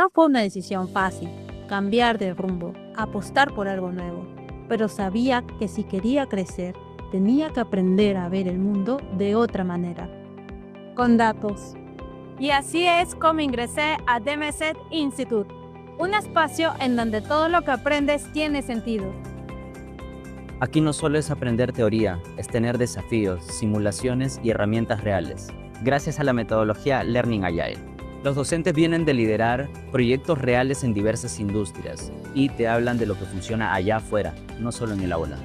No fue una decisión fácil, cambiar de rumbo, apostar por algo nuevo, pero sabía que si quería crecer, tenía que aprender a ver el mundo de otra manera, con datos. Y así es como ingresé a DMZ Institute, un espacio en donde todo lo que aprendes tiene sentido. Aquí no solo es aprender teoría, es tener desafíos, simulaciones y herramientas reales, gracias a la metodología Learning Agile. Los docentes vienen de liderar proyectos reales en diversas industrias y te hablan de lo que funciona allá afuera, no solo en el aula.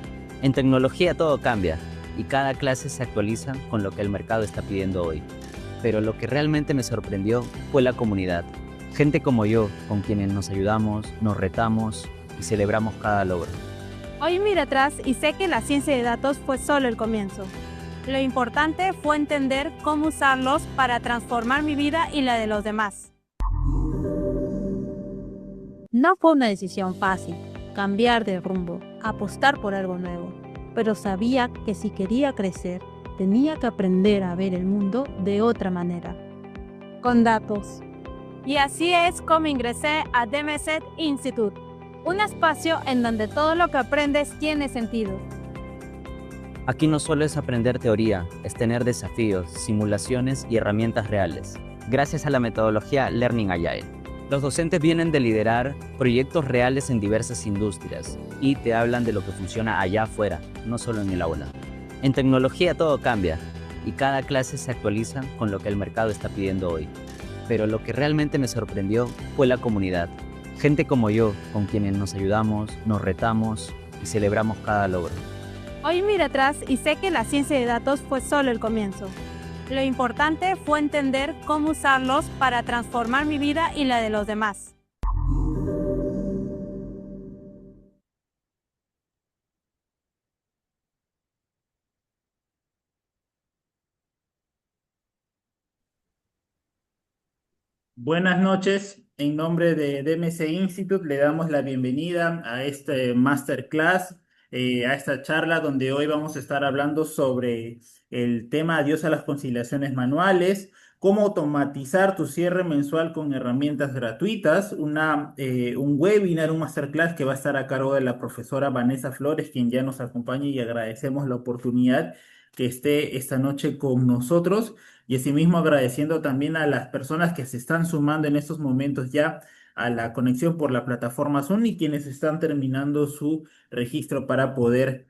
En tecnología todo cambia y cada clase se actualiza con lo que el mercado está pidiendo hoy. Pero lo que realmente me sorprendió fue la comunidad. Gente como yo, con quienes nos ayudamos, nos retamos y celebramos cada logro. Hoy miro atrás y sé que la ciencia de datos fue solo el comienzo. Lo importante fue entender cómo usarlos para transformar mi vida y la de los demás. No fue una decisión fácil, cambiar de rumbo, apostar por algo nuevo, pero sabía que si quería crecer, tenía que aprender a ver el mundo de otra manera, con datos. Y así es como ingresé a DMZ Institute, un espacio en donde todo lo que aprendes tiene sentido. Aquí no solo es aprender teoría, es tener desafíos, simulaciones y herramientas reales, gracias a la metodología Learning Agile. Los docentes vienen de liderar proyectos reales en diversas industrias y te hablan de lo que funciona allá afuera, no solo en el aula. En tecnología todo cambia y cada clase se actualiza con lo que el mercado está pidiendo hoy. Pero lo que realmente me sorprendió fue la comunidad. Gente como yo, con quienes nos ayudamos, nos retamos y celebramos cada logro. Hoy miro atrás y sé que la ciencia de datos fue solo el comienzo. Lo importante fue entender cómo usarlos para transformar mi vida y la de los demás. Buenas noches. En nombre de DMC Institute le damos la bienvenida a este masterclass, a esta charla donde hoy vamos a estar hablando sobre el tema Adiós a las conciliaciones manuales, cómo automatizar tu cierre mensual con herramientas gratuitas, un webinar, un masterclass que va a estar a cargo de la profesora Vanessa Flores, quien ya nos acompaña y agradecemos la oportunidad que esté esta noche con nosotros. Y asimismo agradeciendo también a las personas que se están sumando en estos momentos ya a la conexión por la plataforma Zoom y quienes están terminando su registro para poder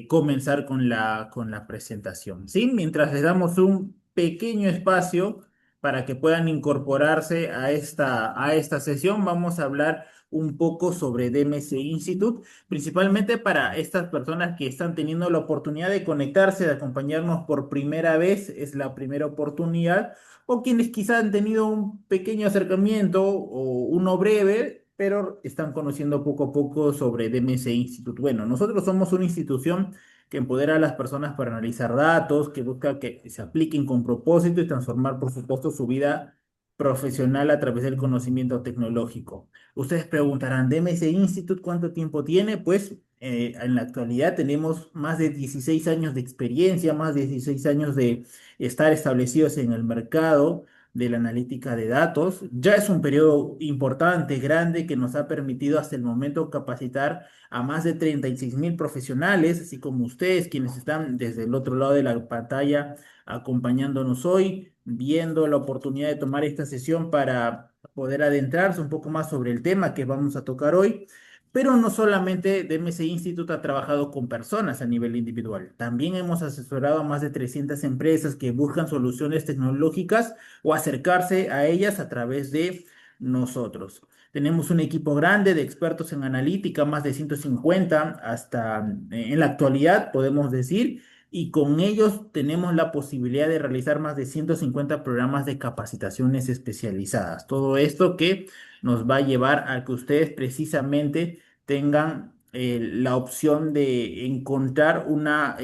comenzar con la presentación. ¿Sí? Mientras les damos un pequeño espacio para que puedan incorporarse a esta sesión, vamos a hablar un poco sobre DMC Institute, principalmente para estas personas que están teniendo la oportunidad de conectarse, de acompañarnos por primera vez, es la primera oportunidad, o quienes quizás han tenido un pequeño acercamiento o uno breve, pero están conociendo poco a poco sobre DMC Institute. Bueno, nosotros somos una institución que empodera a las personas para analizar datos, que busca que se apliquen con propósito y transformar, por supuesto, su vida profesional a través del conocimiento tecnológico. Ustedes preguntarán, ¿DMC Institute cuánto tiempo tiene? Pues en la actualidad tenemos más de 16 años de experiencia, más de 16 años de estar establecidos en el mercado de la analítica de datos. Ya es un periodo importante, grande, que nos ha permitido hasta el momento capacitar a más de 36.000 profesionales, así como ustedes, quienes están desde el otro lado de la pantalla acompañándonos hoy, viendo la oportunidad de tomar esta sesión para poder adentrarse un poco más sobre el tema que vamos a tocar hoy. Pero no solamente DMC Institute ha trabajado con personas a nivel individual, también hemos asesorado a más de 300 empresas que buscan soluciones tecnológicas o acercarse a ellas a través de nosotros. Tenemos un equipo grande de expertos en analítica, más de 150 hasta en la actualidad, podemos decir, y con ellos tenemos la posibilidad de realizar más de 150 programas de capacitaciones especializadas. Todo esto que nos va a llevar a que ustedes precisamente tengan la opción de encontrar una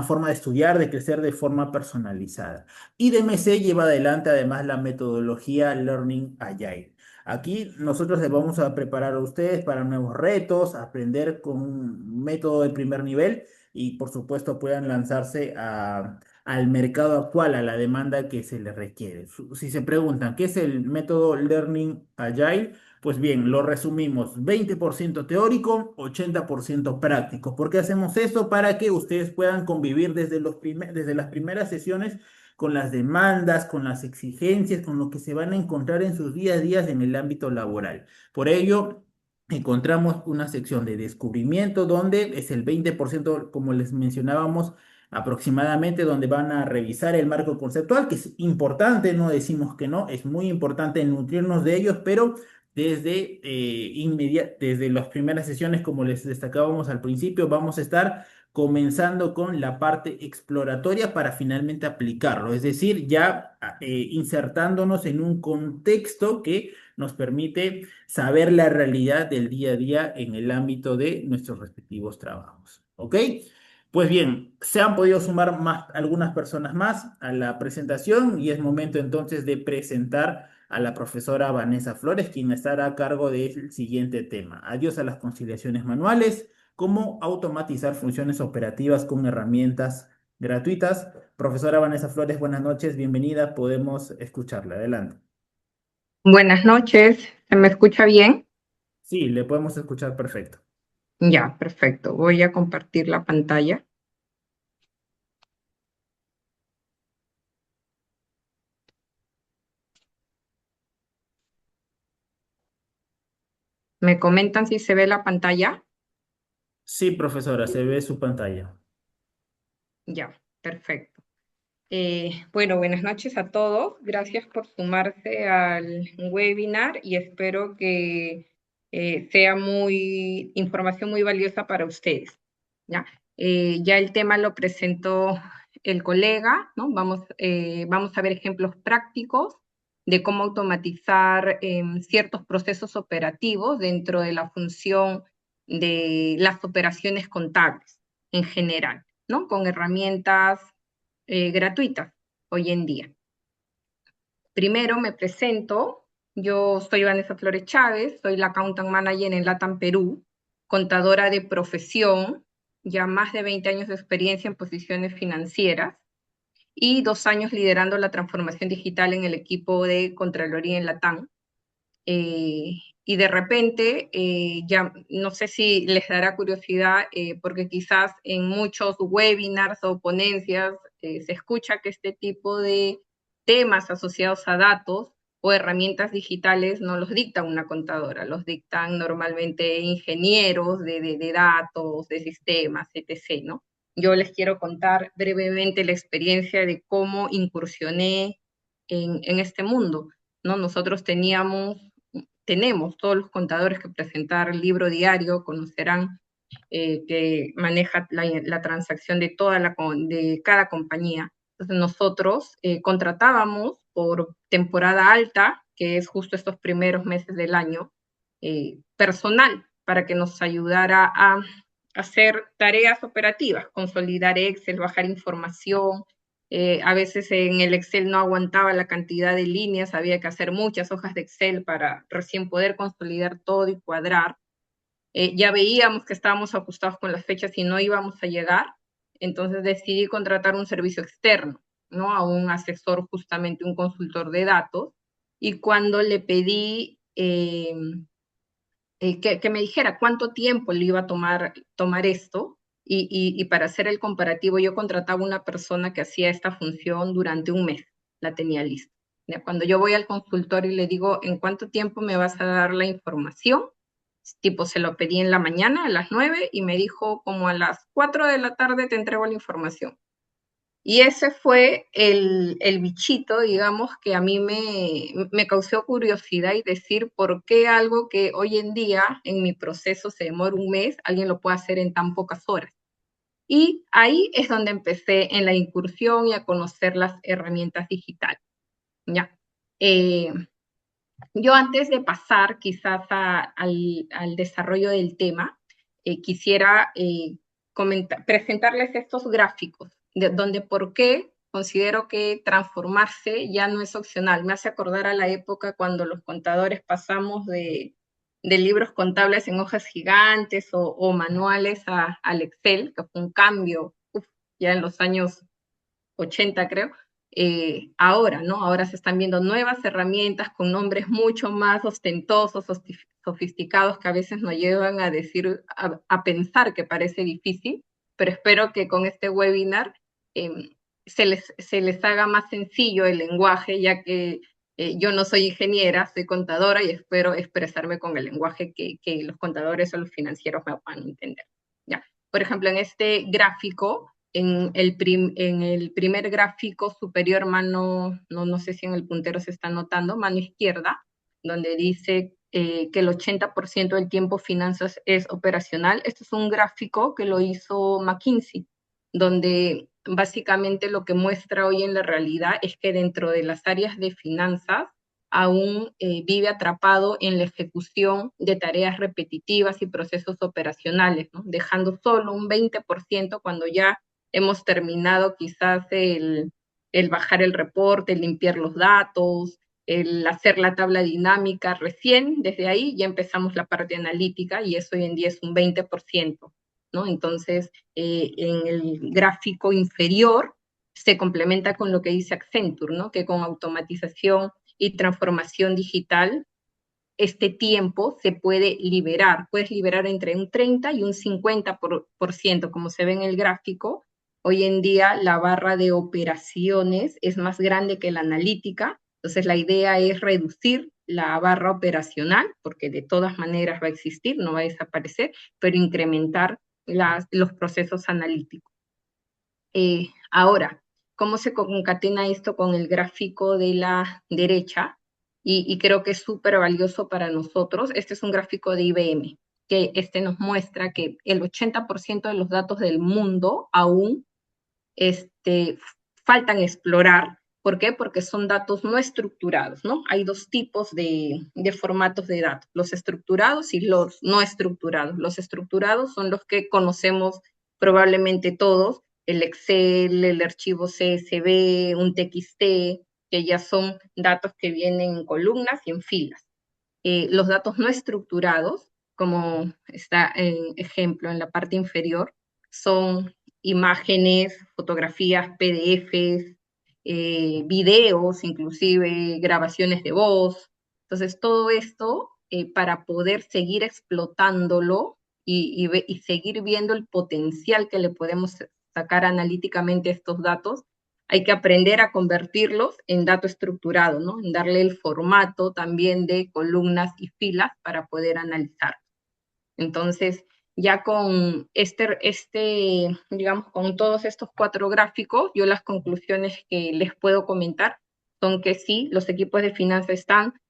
forma de estudiar, de crecer de forma personalizada. Y DMC lleva adelante además la metodología Learning Agile. Aquí nosotros les vamos a preparar a ustedes para nuevos retos, aprender con un método de primer nivel y por supuesto puedan lanzarse al mercado actual, a la demanda que se le requiere. Si se preguntan, ¿qué es el método Learning Agile? Pues bien, lo resumimos, 20% teórico, 80% práctico. ¿Por qué hacemos esto? Para que ustedes puedan convivir desde las primeras sesiones con las demandas, con las exigencias, con lo que se van a encontrar en sus día a día en el ámbito laboral. Por ello, encontramos una sección de descubrimiento donde es el 20%, como les mencionábamos, aproximadamente, donde van a revisar el marco conceptual, que es importante, no decimos que no, es muy importante nutrirnos de ellos, pero desde las primeras sesiones, como les destacábamos al principio, vamos a estar comenzando con la parte exploratoria para finalmente aplicarlo, es decir, ya insertándonos en un contexto que nos permite saber la realidad del día a día en el ámbito de nuestros respectivos trabajos. ¿Ok? Pues bien, se han podido sumar algunas personas más a la presentación y es momento entonces de presentar a la profesora Vanessa Flores, quien estará a cargo del siguiente tema. Adiós a las conciliaciones manuales, cómo automatizar funciones operativas con herramientas gratuitas. Profesora Vanessa Flores, buenas noches, bienvenida, podemos escucharla. Adelante. Buenas noches, ¿se me escucha bien? Sí, le podemos escuchar perfecto. Ya, perfecto. Voy a compartir la pantalla. ¿Me comentan si se ve la pantalla? Sí, profesora, se ve su pantalla. Ya, perfecto. Bueno, buenas noches a todos. Gracias por sumarse al webinar y espero que sea información muy valiosa para ustedes. ¿Ya? Ya el tema lo presentó el colega, ¿no? Vamos a ver ejemplos prácticos de cómo automatizar ciertos procesos operativos dentro de la función de las operaciones contables en general, ¿no? Con herramientas gratuitas hoy en día. Primero me presento, yo soy Vanessa Flores Chávez, soy la Accountant Manager en LATAM Perú, contadora de profesión, ya más de 20 años de experiencia en posiciones financieras y 2 años liderando la transformación digital en el equipo de Contraloría en LATAM. Y de repente, ya no sé si les dará curiosidad, porque quizás en muchos webinars o ponencias se escucha que este tipo de temas asociados a datos o herramientas digitales no los dicta una contadora, los dictan normalmente ingenieros de datos, de sistemas, etc., ¿no? Yo les quiero contar brevemente la experiencia de cómo incursioné en este mundo, ¿no? Nosotros tenemos todos los contadores que presentar el libro diario, conocerán que maneja la transacción de de cada compañía. Entonces nosotros contratábamos por temporada alta, que es justo estos primeros meses del año, personal para que nos ayudara a hacer tareas operativas, consolidar Excel, bajar información. A veces en el Excel no aguantaba la cantidad de líneas, había que hacer muchas hojas de Excel para recién poder consolidar todo y cuadrar. Ya veíamos que estábamos ajustados con las fechas y no íbamos a llegar, entonces decidí contratar un servicio externo, ¿no? A un asesor, justamente un consultor de datos, y cuando le pedí que me dijera cuánto tiempo le iba a tomar esto, y para hacer el comparativo yo contrataba una persona que hacía esta función durante un mes, la tenía lista. Cuando yo voy al consultor y le digo, ¿en cuánto tiempo me vas a dar la información? Tipo, se lo pedí en la mañana a las 9 y me dijo, como a las 4 de la tarde te entrego la información. Y ese fue el bichito, digamos, que a mí me causó curiosidad y decir por qué algo que hoy en día en mi proceso se demora un mes, alguien lo puede hacer en tan pocas horas. Y ahí es donde empecé en la incursión y a conocer las herramientas digitales. ¿Ya? Yo antes de pasar quizás al desarrollo del tema, quisiera presentarles estos gráficos, donde por qué considero que transformarse ya no es opcional. Me hace acordar a la época cuando los contadores pasamos de libros contables en hojas gigantes o manuales al Excel, que fue un cambio ya en los años 80 creo, ahora, ¿no? Ahora se están viendo nuevas herramientas con nombres mucho más ostentosos, sofisticados, que a veces nos llevan a decir, a pensar que parece difícil, pero espero que con este webinar se les haga más sencillo el lenguaje, ya que yo no soy ingeniera, soy contadora y espero expresarme con el lenguaje que los contadores o los financieros me puedan entender. ¿Ya? Por ejemplo, en este gráfico, en el primer gráfico superior, no sé si en el puntero se está notando, mano izquierda, donde dice que el 80% del tiempo finanzas es operacional. Este es un gráfico que lo hizo McKinsey, donde básicamente lo que muestra hoy en la realidad es que dentro de las áreas de finanzas aún vive atrapado en la ejecución de tareas repetitivas y procesos operacionales, ¿no? Dejando solo un 20% cuando ya hemos terminado quizás el bajar el reporte, el limpiar los datos, el hacer la tabla dinámica. Recién desde ahí ya empezamos la parte analítica y eso hoy en día es un 20%, ¿no? Entonces, en el gráfico inferior se complementa con lo que dice Accenture, ¿no? Que con automatización y transformación digital, este tiempo se puede liberar. Puedes liberar entre un 30 y un 50%, como se ve en el gráfico. Hoy en día la barra de operaciones es más grande que la analítica, entonces la idea es reducir la barra operacional, porque de todas maneras va a existir, no va a desaparecer, pero incrementar los procesos analíticos. Ahora, ¿cómo se concatena esto con el gráfico de la derecha? Y creo que es súper valioso para nosotros. Este es un gráfico de IBM, que nos muestra que el 80% de los datos del mundo aún faltan explorar. ¿Por qué? Porque son datos no estructurados, ¿no? Hay dos tipos de formatos de datos, los estructurados y los no estructurados. Los estructurados son los que conocemos probablemente todos, el Excel, el archivo CSV, un TXT, que ya son datos que vienen en columnas y en filas. Los datos no estructurados, como está en ejemplo en la parte inferior, son imágenes, fotografías, PDFs, videos, inclusive grabaciones de voz. Entonces, todo esto, para poder seguir explotándolo y seguir viendo el potencial que le podemos sacar analíticamente a estos datos, hay que aprender a convertirlos en dato estructurado, ¿no? En darle el formato también de columnas y filas para poder analizar. Entonces, ya con digamos, con todos estos 4 gráficos, yo las conclusiones que les puedo comentar son que sí, los equipos de finanzas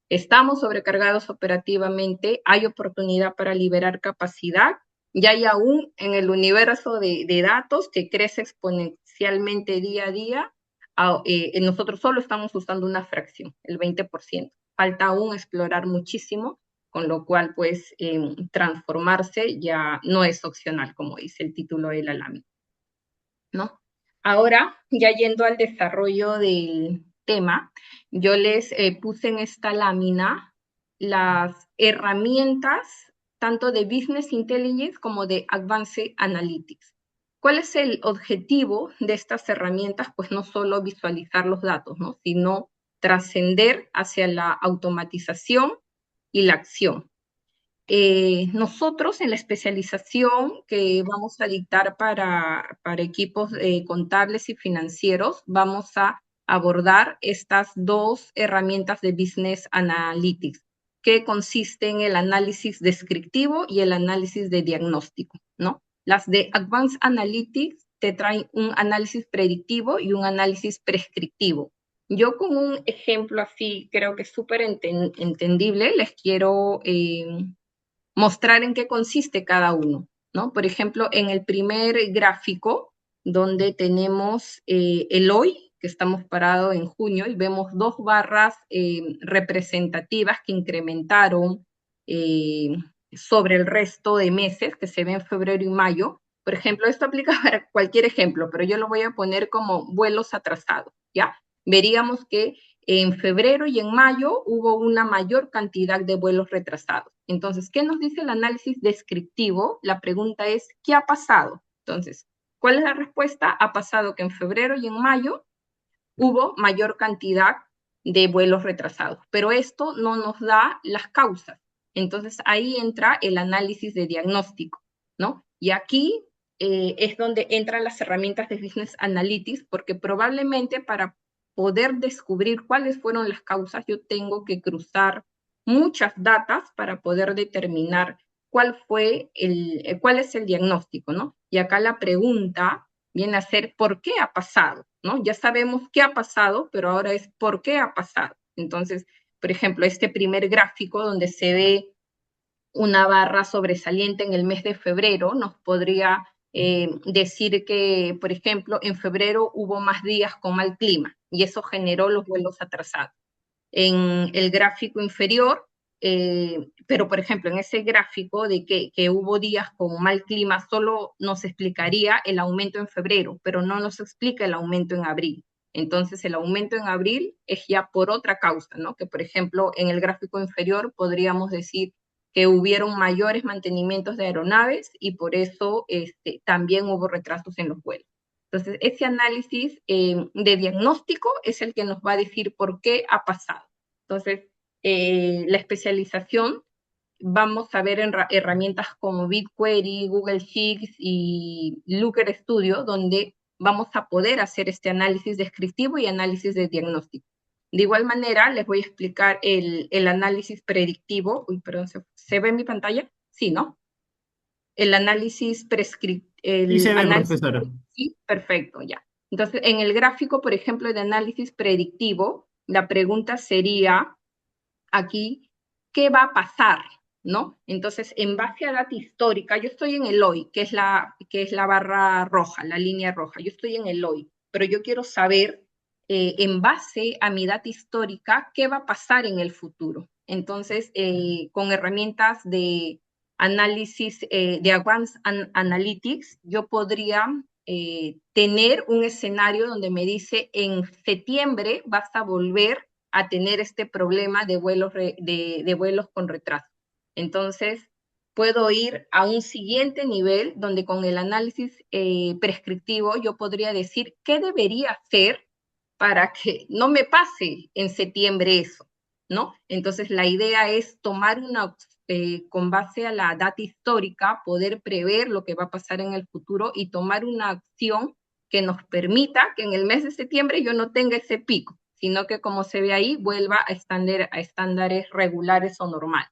estamos sobrecargados operativamente, hay oportunidad para liberar capacidad, y hay aún en el universo de datos que crece exponencialmente día a día, nosotros solo estamos usando una fracción, el 20%. Falta aún explorar muchísimo, con lo cual, pues, transformarse ya no es opcional, como dice el título de la lámina, ¿no? Ahora, ya yendo al desarrollo del tema, yo les puse en esta lámina las herramientas tanto de Business Intelligence como de Advanced Analytics. ¿Cuál es el objetivo de estas herramientas? Pues no solo visualizar los datos, ¿no? Sino trascender hacia la automatización y la acción. Nosotros en la especialización que vamos a dictar para equipos contables y financieros, vamos a abordar estas 2 herramientas de Business Analytics, que consisten en el análisis descriptivo y el análisis de diagnóstico, ¿no? Las de Advanced Analytics te traen un análisis predictivo y un análisis prescriptivo. Yo con un ejemplo así, creo que es súper entendible, les quiero mostrar en qué consiste cada uno, ¿no? Por ejemplo, en el primer gráfico, donde tenemos el hoy, que estamos parados en junio, y vemos 2 barras representativas que incrementaron sobre el resto de meses, que se ven en febrero y mayo. Por ejemplo, esto aplica para cualquier ejemplo, pero yo lo voy a poner como vuelos atrasados, ¿ya? Veríamos que en febrero y en mayo hubo una mayor cantidad de vuelos retrasados. Entonces, ¿qué nos dice el análisis descriptivo? La pregunta es, ¿qué ha pasado? Entonces, ¿Cuál es la respuesta? Ha pasado que en febrero y en mayo hubo mayor cantidad de vuelos retrasados, pero esto no nos da las causas. Entonces ahí entra el análisis de diagnóstico, ¿no? Y aquí es donde entran las herramientas de Business Analytics, porque probablemente para poder descubrir cuáles fueron las causas, yo tengo que cruzar muchas datas para poder determinar cuál es el diagnóstico, ¿no? Y acá la pregunta viene a ser ¿por qué ha pasado? ¿No? Ya sabemos qué ha pasado, pero ahora es ¿por qué ha pasado? Entonces, por ejemplo, este primer gráfico donde se ve una barra sobresaliente en el mes de febrero nos podría decir que, por ejemplo, en febrero hubo más días con mal clima y eso generó los vuelos atrasados. En el gráfico inferior, pero por ejemplo, en ese gráfico de que hubo días con mal clima, solo nos explicaría el aumento en febrero, pero no nos explica el aumento en abril. Entonces, el aumento en abril es ya por otra causa, ¿no? Que por ejemplo, en el gráfico inferior podríamos decir que hubieron mayores mantenimientos de aeronaves y por eso también hubo retrasos en los vuelos. Entonces, ese análisis de diagnóstico es el que nos va a decir por qué ha pasado. Entonces, la especialización, vamos a ver en herramientas como BigQuery, Google Sheets y Looker Studio, donde vamos a poder hacer este análisis descriptivo y análisis de diagnóstico. De igual manera, les voy a explicar el análisis predictivo. Uy, perdón, ¿se ve en mi pantalla? Sí, ¿no? El análisis prescriptivo. Sí se ve, profesora. Sí, perfecto, ya. Entonces, en el gráfico, por ejemplo, de análisis predictivo, la pregunta sería aquí, ¿qué va a pasar? ¿No? Entonces, en base a data histórica, yo estoy en el hoy, que es la barra roja, la línea roja. Yo estoy en el hoy, pero yo quiero saber, en base a mi data histórica, qué va a pasar en el futuro. Entonces, con herramientas de análisis de Advanced Analytics, yo podría tener un escenario donde me dice en septiembre vas a volver a tener este problema de vuelos con retraso. Entonces, puedo ir a un siguiente nivel donde con el análisis prescriptivo yo podría decir qué debería hacer para que no me pase en septiembre eso, ¿no? Entonces, la idea es tomar con base a la data histórica, poder prever lo que va a pasar en el futuro y tomar una acción que nos permita que en el mes de septiembre yo no tenga ese pico, sino que como se ve ahí, vuelva a estándares regulares o normales,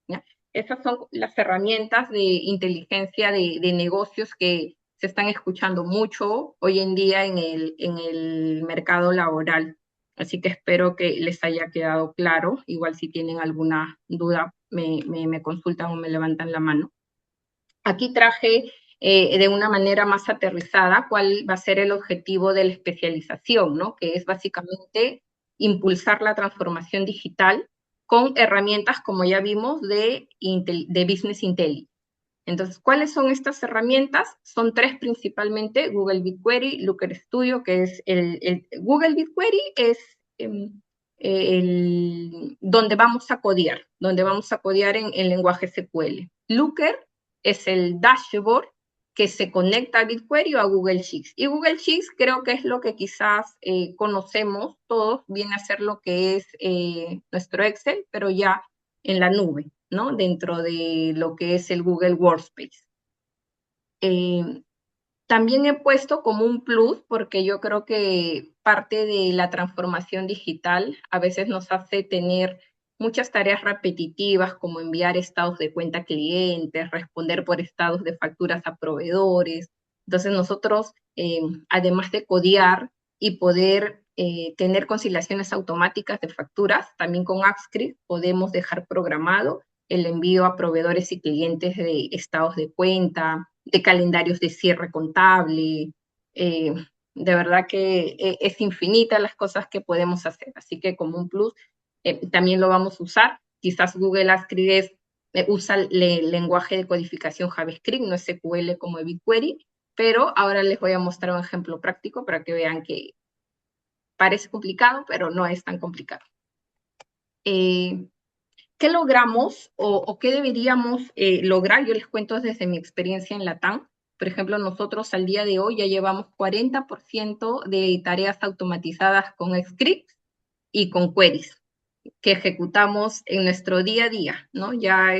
¿ya? Esas son las herramientas de inteligencia de negocios que se están escuchando mucho hoy en día en el mercado laboral. Así que espero que les haya quedado claro. Igual si tienen alguna duda, me consultan o me levantan la mano. Aquí traje de una manera más aterrizada cuál va a ser el objetivo de la especialización, ¿no? Que es básicamente impulsar la transformación digital con herramientas, como ya vimos, de Business Intelligence. Entonces, ¿cuáles son estas herramientas? Son tres principalmente: Google BigQuery, Looker Studio, que es Google BigQuery es donde vamos a codear en lenguaje SQL. Looker es el dashboard que se conecta a BigQuery o a Google Sheets. Y Google Sheets creo que es lo que quizás conocemos todos, viene a ser lo que es nuestro Excel, pero ya en la nube, ¿no? Dentro de lo que es el Google Workspace. También he puesto como un plus, porque yo creo que parte de la transformación digital a veces nos hace tener muchas tareas repetitivas, como enviar estados de cuenta a clientes, responder por estados de facturas a proveedores. Entonces nosotros, además de codear y poder tener conciliaciones automáticas de facturas, también con AppScript podemos dejar programado el envío a proveedores y clientes de estados de cuenta, de calendarios de cierre contable. De verdad que es infinita las cosas que podemos hacer. Así que como un plus, también lo vamos a usar. Quizás Google AppScript usa el lenguaje de codificación JavaScript, no es SQL como BigQuery, pero ahora les voy a mostrar un ejemplo práctico para que vean que parece complicado, pero no es tan complicado. ¿Qué logramos o qué deberíamos lograr? Yo les cuento desde mi experiencia en Latam. Por ejemplo, nosotros al día de hoy ya llevamos 40% de tareas automatizadas con scripts y con queries que ejecutamos en nuestro día a día, ¿no? Ya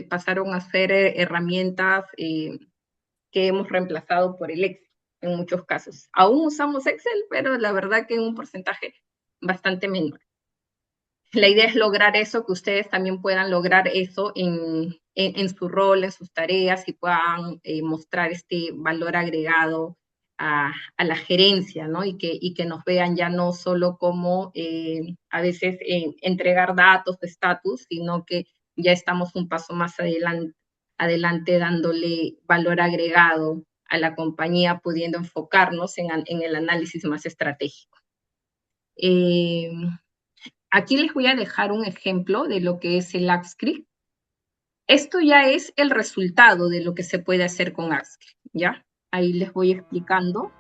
pasaron a ser herramientas que hemos reemplazado por el Excel en muchos casos. Aún usamos Excel, pero la verdad que en un porcentaje bastante menor. La idea es lograr eso, que ustedes también puedan lograr eso en su rol, en sus tareas, y puedan mostrar este valor agregado a la gerencia, ¿no? Y que nos vean ya no solo como a veces entregar datos de estatus, sino que ya estamos un paso más adelante dándole valor agregado a la compañía, pudiendo enfocarnos en el análisis más estratégico. Aquí les voy a dejar un ejemplo de lo que es el AppScript. Esto ya es el resultado de lo que se puede hacer con AppScript, ¿ya? Ahí les voy explicando.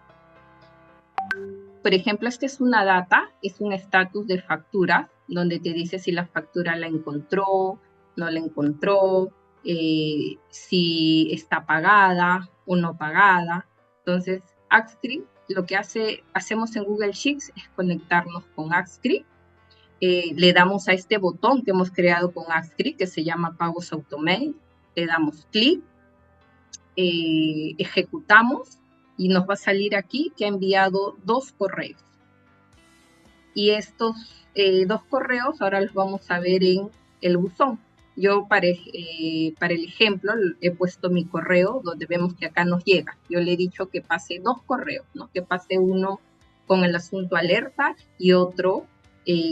Por ejemplo, esta es una data, es un estatus de factura, donde te dice si la factura la encontró, no la encontró, si está pagada o no pagada. Entonces, AppScript, lo que hacemos en Google Sheets es conectarnos con AppScript. Le damos a este botón que hemos creado con AppScript, que se llama Pagos Automate, le damos clic, ejecutamos y nos va a salir aquí que ha enviado 2 correos. Y estos 2 correos ahora los vamos a ver en el buzón. Yo para el ejemplo he puesto mi correo donde vemos que acá nos llega. Yo le he dicho que pase 2 correos, ¿no? Que pase uno con el asunto alerta y otro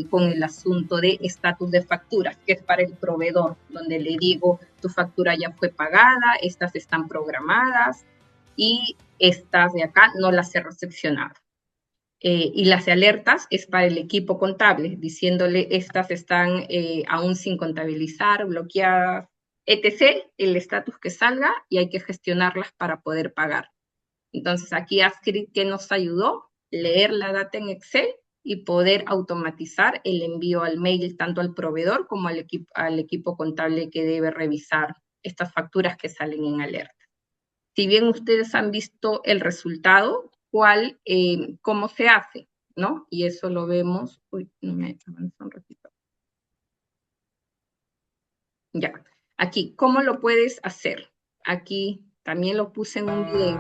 con el asunto de estatus de facturas, que es para el proveedor, donde le digo, tu factura ya fue pagada, estas están programadas y estas de acá no las he recepcionado. Y las alertas es para el equipo contable, diciéndole estas están aún sin contabilizar, bloqueadas, etc., el estatus que salga y hay que gestionarlas para poder pagar. Entonces aquí AppScript que nos ayudó, leer la data en Excel y poder automatizar el envío al mail tanto al proveedor como al equipo contable que debe revisar estas facturas que salen en alerta. Si bien ustedes han visto el resultado, cómo se hace, ¿no? Y eso lo vemos. Uy, no me avanzó un ratito. Ya, aquí, ¿cómo lo puedes hacer? Aquí también lo puse en un video.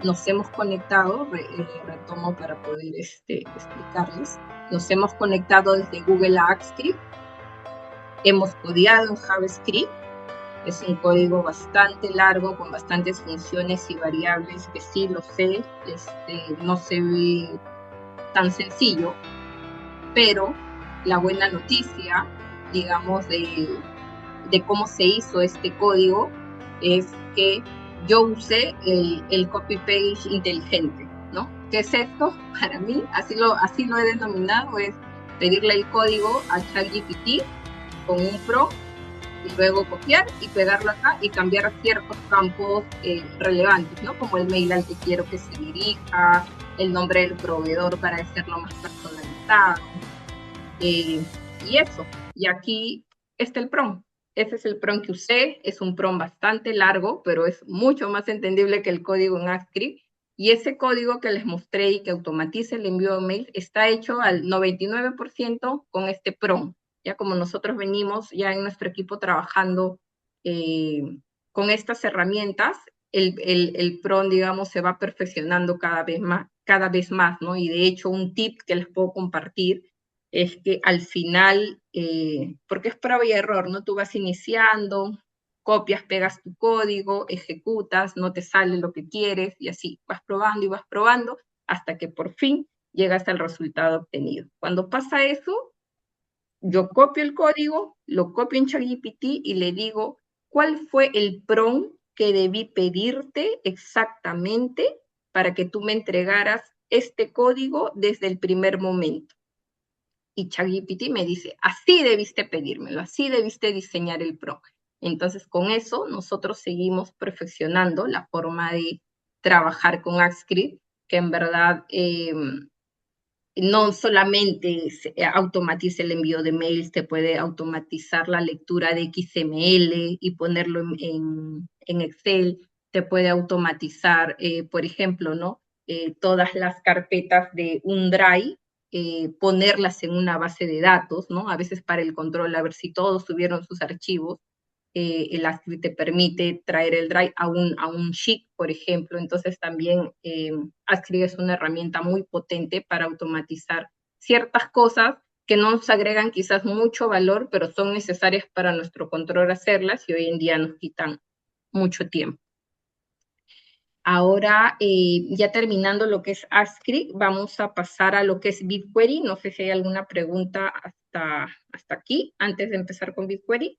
Nos hemos conectado, retomo para poder explicarles. Nos hemos conectado desde Google a AppScript. Hemos codiado en JavaScript. Es un código bastante largo, con bastantes funciones y variables, que sí lo sé, no se ve tan sencillo, pero la buena noticia, digamos, de cómo se hizo este código, es que yo usé el copy-paste inteligente, ¿no? ¿Qué es esto? Para mí, así lo he denominado, es pedirle el código a ChatGPT con un prompt, y luego copiar y pegarlo acá y cambiar ciertos campos relevantes, ¿no? Como el mail al que quiero que se dirija, el nombre del proveedor para hacerlo más personalizado, y eso. Y aquí está el prompt. Ese es el prompt que usé, es un prompt bastante largo, pero es mucho más entendible que el código en AppScript. Y ese código que les mostré y que automatiza el envío de mail está hecho al 99% con este prompt. Ya como nosotros venimos ya en nuestro equipo trabajando con estas herramientas, el prompt, digamos, se va perfeccionando cada vez más, ¿no? Y de hecho, un tip que les puedo compartir es que al final, porque es prueba y error, ¿no? Tú vas iniciando, copias, pegas tu código, ejecutas, no te sale lo que quieres, y así vas probando hasta que por fin llegas al resultado obtenido. Cuando pasa eso, yo copio el código, lo copio en ChatGPT y le digo cuál fue el prompt que debí pedirte exactamente para que tú me entregaras este código desde el primer momento. Y ChatGPT me dice, así debiste pedírmelo, así debiste diseñar el prompt. Entonces, con eso, nosotros seguimos perfeccionando la forma de trabajar con AppScript, que en verdad no solamente automatiza el envío de mails, te puede automatizar la lectura de XML y ponerlo en Excel, te puede automatizar, por ejemplo, ¿no? Todas las carpetas de un Drive, ponerlas en una base de datos, ¿no? A veces para el control, a ver si todos subieron sus archivos, el ASCII te permite traer el Drive a un sheet, por ejemplo. Entonces también ASCII es una herramienta muy potente para automatizar ciertas cosas que no nos agregan quizás mucho valor, pero son necesarias para nuestro control hacerlas y hoy en día nos quitan mucho tiempo. Ahora, ya terminando lo que es ASCII, vamos a pasar a lo que es BigQuery. No sé si hay alguna pregunta hasta aquí, antes de empezar con BigQuery.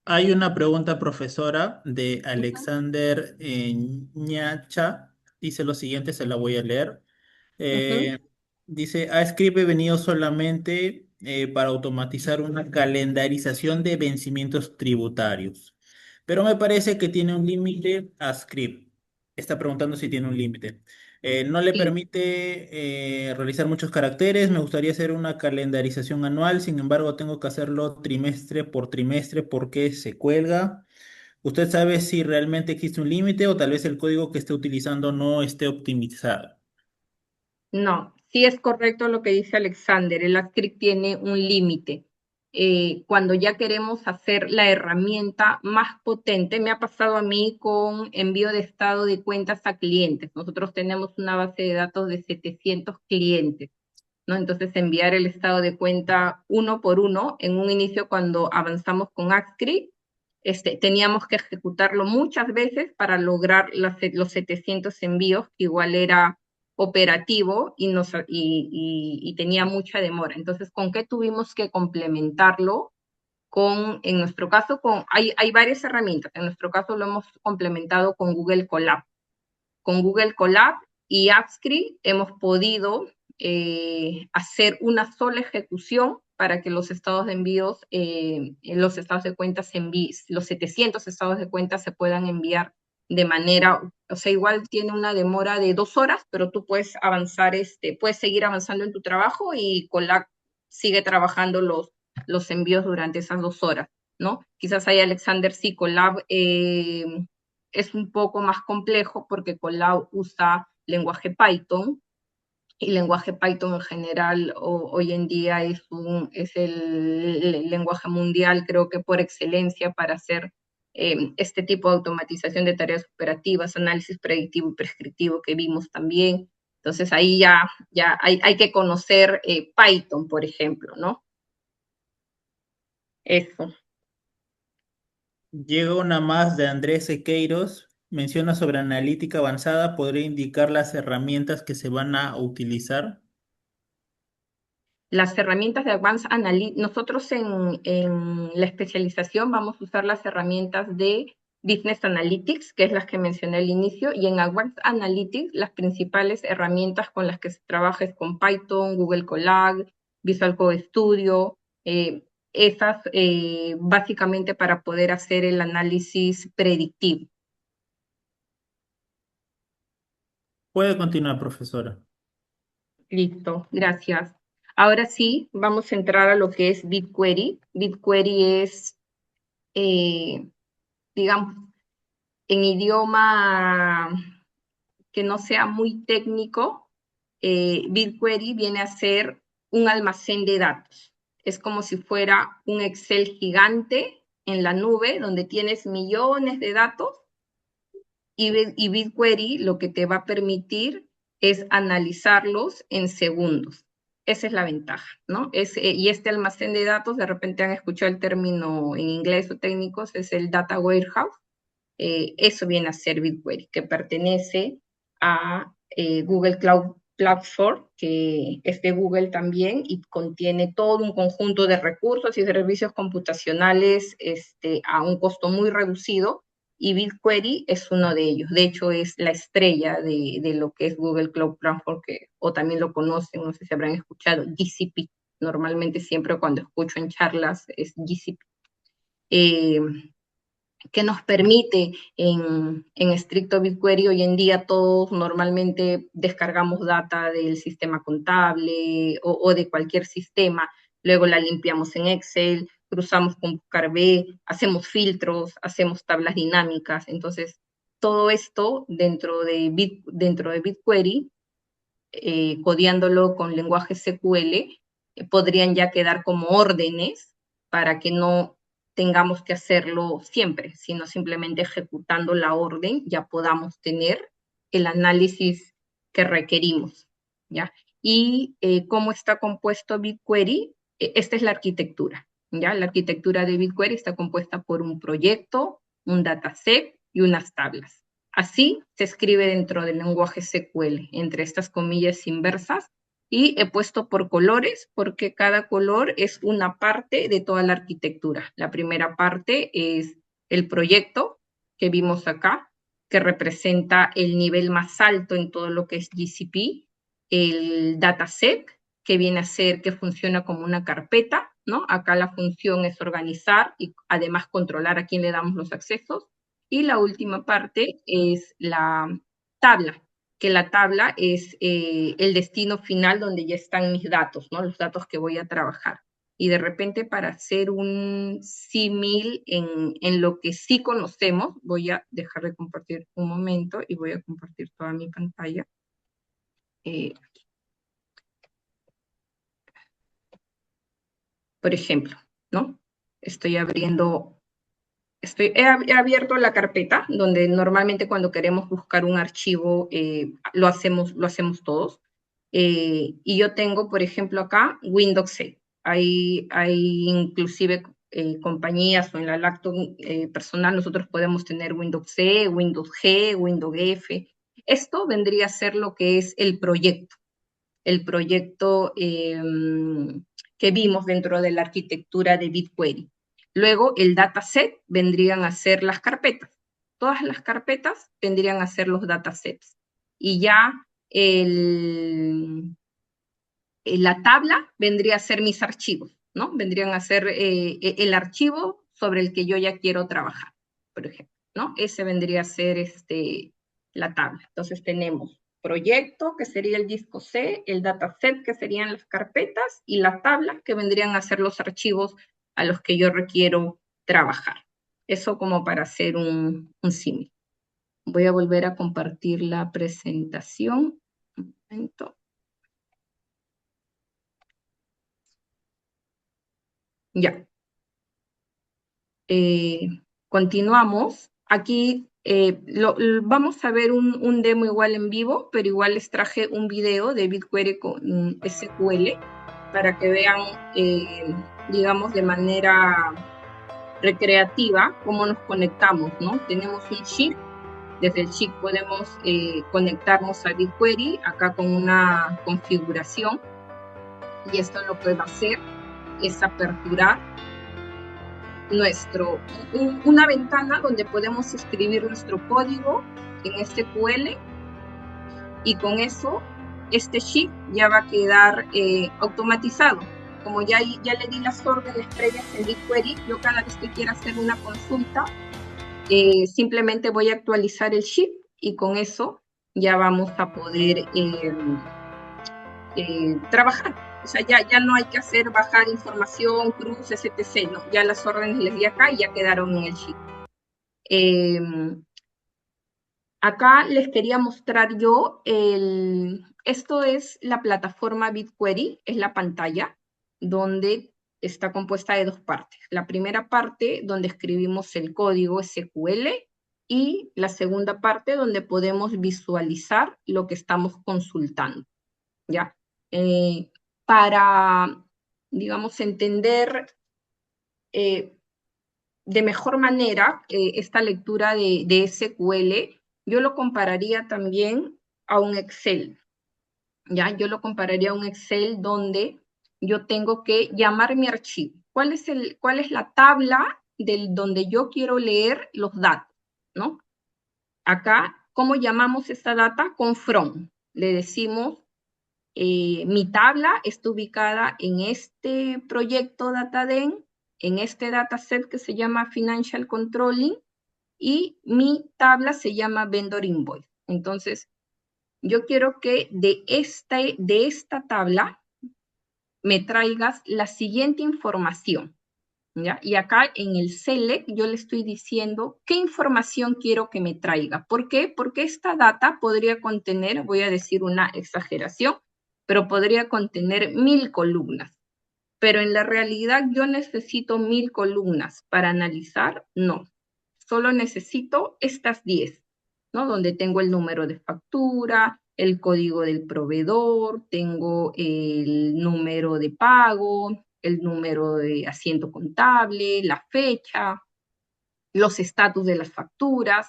Hay una pregunta, profesora, de Alexander Ñacha. Dice lo siguiente, se la voy a leer. Ujú. Eh, Dice, ha escribe venido solamente para automatizar una calendarización de vencimientos tributarios. Pero me parece que tiene un límite a script. Está preguntando si tiene un límite. No le Sí. permite realizar muchos caracteres. Me gustaría hacer una calendarización anual. Sin embargo, tengo que hacerlo trimestre por trimestre porque se cuelga. ¿Usted sabe si realmente existe un límite o tal vez el código que esté utilizando no esté optimizado? No, sí es correcto lo que dice Alexander, el AdScript tiene un límite. Cuando ya queremos hacer la herramienta más potente, me ha pasado a mí con envío de estado de cuentas a clientes. Nosotros tenemos una base de datos de 700 clientes, ¿no? Entonces enviar el estado de cuenta uno por uno, en un inicio cuando avanzamos con AdScript, teníamos que ejecutarlo muchas veces para lograr los 700 envíos, que igual era operativo y tenía mucha demora. Entonces, ¿con qué tuvimos que complementarlo? En nuestro caso, hay varias herramientas. En nuestro caso lo hemos complementado con Google Colab. Con Google Colab y AppScript hemos podido hacer una sola ejecución para que los estados de envíos, los estados de cuentas los 700 estados de cuentas se puedan enviar de manera, o sea, igual tiene una demora de 2 horas, pero tú puedes avanzar, puedes seguir avanzando en tu trabajo y Colab sigue trabajando los envíos durante esas 2 horas, ¿no? Quizás ahí Alexander sí, Colab es un poco más complejo porque Colab usa lenguaje Python y lenguaje Python en general hoy en día es el lenguaje mundial, creo que por excelencia para hacer este tipo de automatización de tareas operativas, análisis predictivo y prescriptivo que vimos también. Entonces ahí ya hay que conocer Python, por ejemplo, ¿no? Eso. Llega una más de Andrés Sequeiros. Menciona sobre analítica avanzada. ¿Podría indicar las herramientas que se van a utilizar? Las herramientas de Advanced Analytics, nosotros en la especialización vamos a usar las herramientas de Business Analytics, que es las que mencioné al inicio, y en Advanced Analytics las principales herramientas con las que se trabaja es con Python, Google Colab, Visual Code Studio, esas básicamente para poder hacer el análisis predictivo. Puede continuar, profesora. Listo, gracias. Ahora sí, vamos a entrar a lo que es BigQuery. BigQuery es digamos, en idioma que no sea muy técnico, BigQuery viene a ser un almacén de datos. Es como si fuera un Excel gigante en la nube donde tienes millones de datos y BigQuery lo que te va a permitir es analizarlos en segundos. Esa es la ventaja, ¿no? Y este almacén de datos, de repente han escuchado el término en inglés o técnicos, es el Data Warehouse. Eso viene a ser BigQuery, que pertenece a Google Cloud Platform, que es de Google también y contiene todo un conjunto de recursos y servicios computacionales a un costo muy reducido, y BigQuery es uno de ellos. De hecho, es la estrella de lo que es Google Cloud Platform, o también lo conocen, no sé si habrán escuchado, GCP. Normalmente siempre cuando escucho en charlas es GCP. Eh, que nos permite en estricto BigQuery. Hoy en día todos normalmente descargamos data del sistema contable o de cualquier sistema, luego la limpiamos en Excel, cruzamos con BuscarB, hacemos filtros, hacemos tablas dinámicas. Entonces, todo esto dentro de BigQuery, codeándolo con lenguaje SQL, podrían ya quedar como órdenes para que no tengamos que hacerlo siempre, sino simplemente ejecutando la orden ya podamos tener el análisis que requerimos, ¿ya? Y cómo está compuesto BigQuery, esta es la arquitectura, ¿ya? La arquitectura de BigQuery está compuesta por un proyecto, un dataset y unas tablas. Así se escribe dentro del lenguaje SQL, entre estas comillas inversas, y he puesto por colores porque cada color es una parte de toda la arquitectura. La primera parte es el proyecto que vimos acá, que representa el nivel más alto en todo lo que es GCP, el dataset, que viene a ser que funciona como una carpeta, ¿no? Acá la función es organizar y además controlar a quién le damos los accesos. Y la última parte es la tabla, que la tabla es el destino final donde ya están mis datos, ¿no? Los datos que voy a trabajar. Y de repente, para hacer un símil en lo que sí conocemos, voy a dejar de compartir un momento y voy a compartir toda mi pantalla. Por ejemplo, ¿no? He abierto la carpeta donde normalmente cuando queremos buscar un archivo lo hacemos todos. Y yo tengo, por ejemplo, acá Windows C. Hay inclusive compañías o en la lacto personal nosotros podemos tener Windows C, Windows G, Windows F. Esto vendría a ser lo que es el proyecto que vimos dentro de la arquitectura de BigQuery. Luego, el dataset vendrían a ser las carpetas. Todas las carpetas vendrían a ser los datasets. Y ya la tabla vendría a ser mis archivos, ¿no? Vendrían a ser el archivo sobre el que yo ya quiero trabajar, por ejemplo, ¿no? Ese vendría a ser la tabla. Entonces tenemos proyecto, que sería el disco C, el dataset, que serían las carpetas, y la tabla, que vendrían a ser los archivos a los que yo requiero trabajar. Eso como para hacer un símil. Voy a volver a compartir la presentación. Un momento. Ya. Continuamos. Aquí vamos a ver un demo igual en vivo, pero igual les traje un video de BigQuery con SQL para que vean, digamos, de manera recreativa cómo nos conectamos, ¿no? Tenemos un sheet. Desde el sheet podemos conectarnos a BigQuery acá con una configuración, y esto lo que va a hacer es aperturar una ventana donde podemos escribir nuestro código en SQL, y con eso este sheet ya va a quedar automatizado. Como ya le di las órdenes previas en BigQuery, yo cada vez que quiera hacer una consulta, simplemente voy a actualizar el sheet y con eso ya vamos a poder trabajar. O sea, ya no hay que hacer bajar información, cruces, etc. No, ya las órdenes les di acá y ya quedaron en el sheet. Acá les quería mostrar yo, esto es la plataforma BigQuery, es la pantalla, donde está compuesta de dos partes. La primera parte donde escribimos el código SQL, y la segunda parte donde podemos visualizar lo que estamos consultando, ¿ya? Para, digamos, entender de mejor manera esta lectura de SQL, yo lo compararía también a un Excel, ¿ya? Yo lo compararía a un Excel donde yo tengo que llamar mi archivo. ¿Cuál es la tabla donde yo quiero leer los datos, ¿no? Acá, ¿cómo llamamos esta data? Con from. Le decimos, mi tabla está ubicada en este proyecto DataDen, en este dataset que se llama Financial Controlling, y mi tabla se llama Vendor Invoice. Entonces, yo quiero que de esta tabla me traigas la siguiente información, ¿ya? Y acá en el Select yo le estoy diciendo qué información quiero que me traiga. ¿Por qué? Porque esta data podría contener, voy a decir una exageración, pero podría contener 1000 columnas. Pero en la realidad yo necesito 1000 columnas para analizar, no. Solo necesito estas 10, ¿no? Donde tengo el número de factura, el código del proveedor, tengo el número de pago, el número de asiento contable, la fecha, los estatus de las facturas.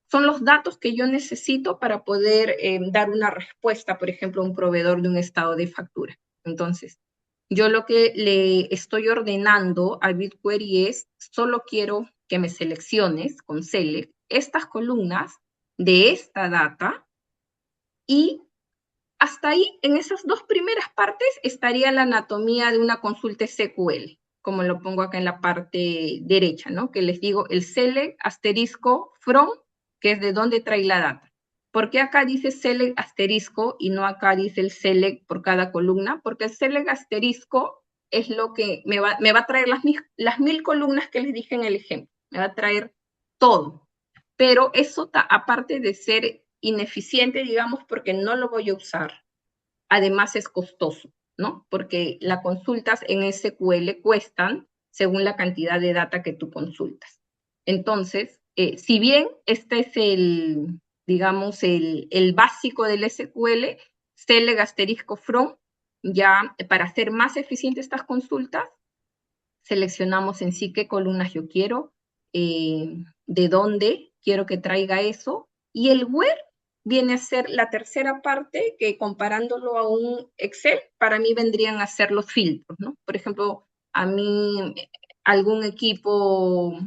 Son los datos que yo necesito para poder dar una respuesta, por ejemplo, a un proveedor de un estado de factura. Entonces, yo lo que le estoy ordenando a BigQuery es, solo quiero que me selecciones con Select estas columnas de esta data y hasta ahí, en esas dos primeras partes, estaría la anatomía de una consulta SQL, como lo pongo acá en la parte derecha, ¿no? Que les digo el select asterisco from, que es de dónde trae la data. ¿Por qué acá dice select asterisco y no acá dice el select por cada columna? Porque el select asterisco es lo que me va a traer las 1000 columnas que les dije en el ejemplo. Me va a traer todo. Pero eso, aparte de ser ineficiente, digamos, porque no lo voy a usar, además es costoso, ¿no? Porque las consultas en SQL cuestan según la cantidad de data que tú consultas. Entonces, si bien este es el, digamos, el básico del SQL, select asterisco from, ya para hacer más eficientes estas consultas, seleccionamos en sí qué columnas yo quiero, de dónde quiero que traiga eso, y el where viene a ser la tercera parte que comparándolo a un Excel, para mí vendrían a ser los filtros, ¿no? Por ejemplo, a mí algún equipo,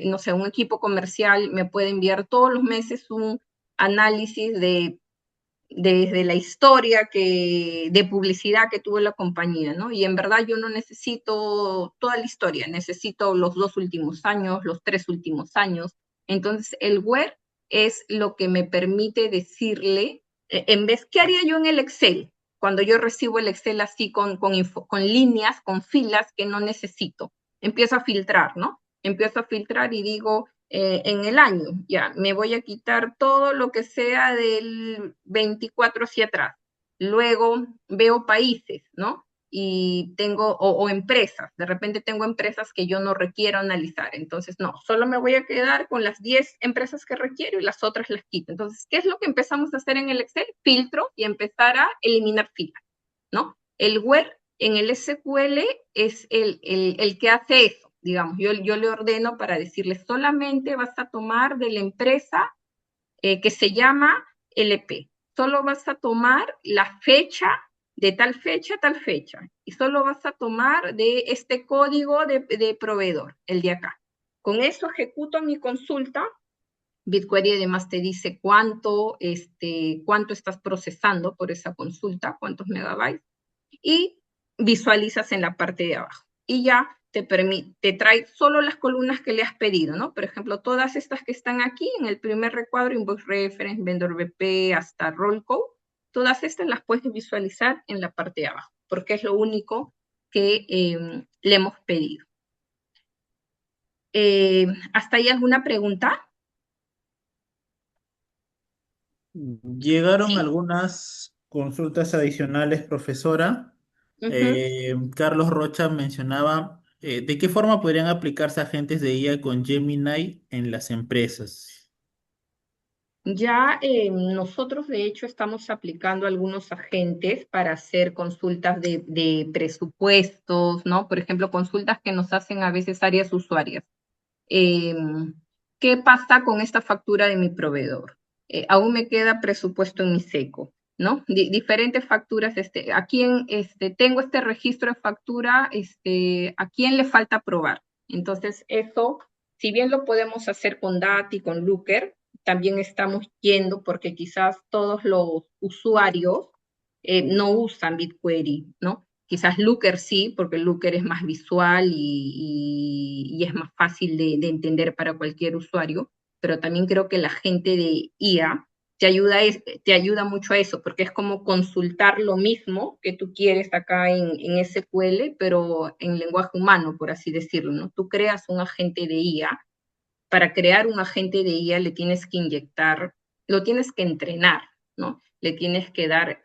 no sé, un equipo comercial me puede enviar todos los meses un análisis desde la historia de publicidad que tuvo la compañía, ¿no? Y en verdad yo no necesito toda la historia, necesito los 2 últimos años, los 3 últimos años. Entonces, el where es lo que me permite decirle, en vez, ¿qué haría yo en el Excel? Cuando yo recibo el Excel así con líneas, con filas que no necesito. Empiezo a filtrar, ¿no? Empiezo a filtrar y digo, en el año, ya, me voy a quitar todo lo que sea del 24 hacia atrás. Luego veo países, ¿no? Y tengo, o empresas, de repente tengo empresas que yo no requiero analizar, entonces no, solo me voy a quedar con las 10 empresas que requiero y las otras las quito. Entonces, ¿qué es lo que empezamos a hacer en el Excel? Filtro y empezar a eliminar filas, ¿no? El where en el SQL es el que hace eso. Digamos, yo le ordeno para decirle solamente vas a tomar de la empresa que se llama LP. Solo vas a tomar la fecha de tal fecha a tal fecha. Y solo vas a tomar de este código de proveedor, el de acá. Con eso ejecuto mi consulta. BigQuery además te dice cuánto estás procesando por esa consulta, cuántos megabytes, y visualizas en la parte de abajo. Y ya te trae solo las columnas que le has pedido, ¿no? Por ejemplo, todas estas que están aquí en el primer recuadro, Invoice Reference, Vendor BP, hasta Roll Code, todas estas las puedes visualizar en la parte de abajo, porque es lo único que le hemos pedido. ¿Hasta ahí alguna pregunta? Llegaron Sí. algunas consultas adicionales, profesora. Carlos Rocha mencionaba, ¿de qué forma podrían aplicarse agentes de IA con Gemini en las empresas? Ya nosotros de hecho estamos aplicando algunos agentes para hacer consultas de presupuestos, ¿no? Por ejemplo, consultas que nos hacen a veces áreas usuarias. ¿Qué pasa con esta factura de mi proveedor? Aún me queda presupuesto en mi seco, ¿no? Diferentes facturas, ¿a quién tengo este registro de factura? ¿A quién le falta aprobar? Entonces, eso, si bien lo podemos hacer con DAT y con Looker, también estamos yendo porque quizás todos los usuarios no usan BigQuery, ¿no? Quizás Looker sí, porque Looker es más visual y es más fácil de entender para cualquier usuario, pero también creo que la gente de IA te ayuda mucho a eso, porque es como consultar lo mismo que tú quieres acá en SQL, pero en lenguaje humano, por así decirlo, ¿no? Tú creas un agente de IA. Para crear un agente de IA le tienes que inyectar, lo tienes que entrenar, ¿no? Le tienes que dar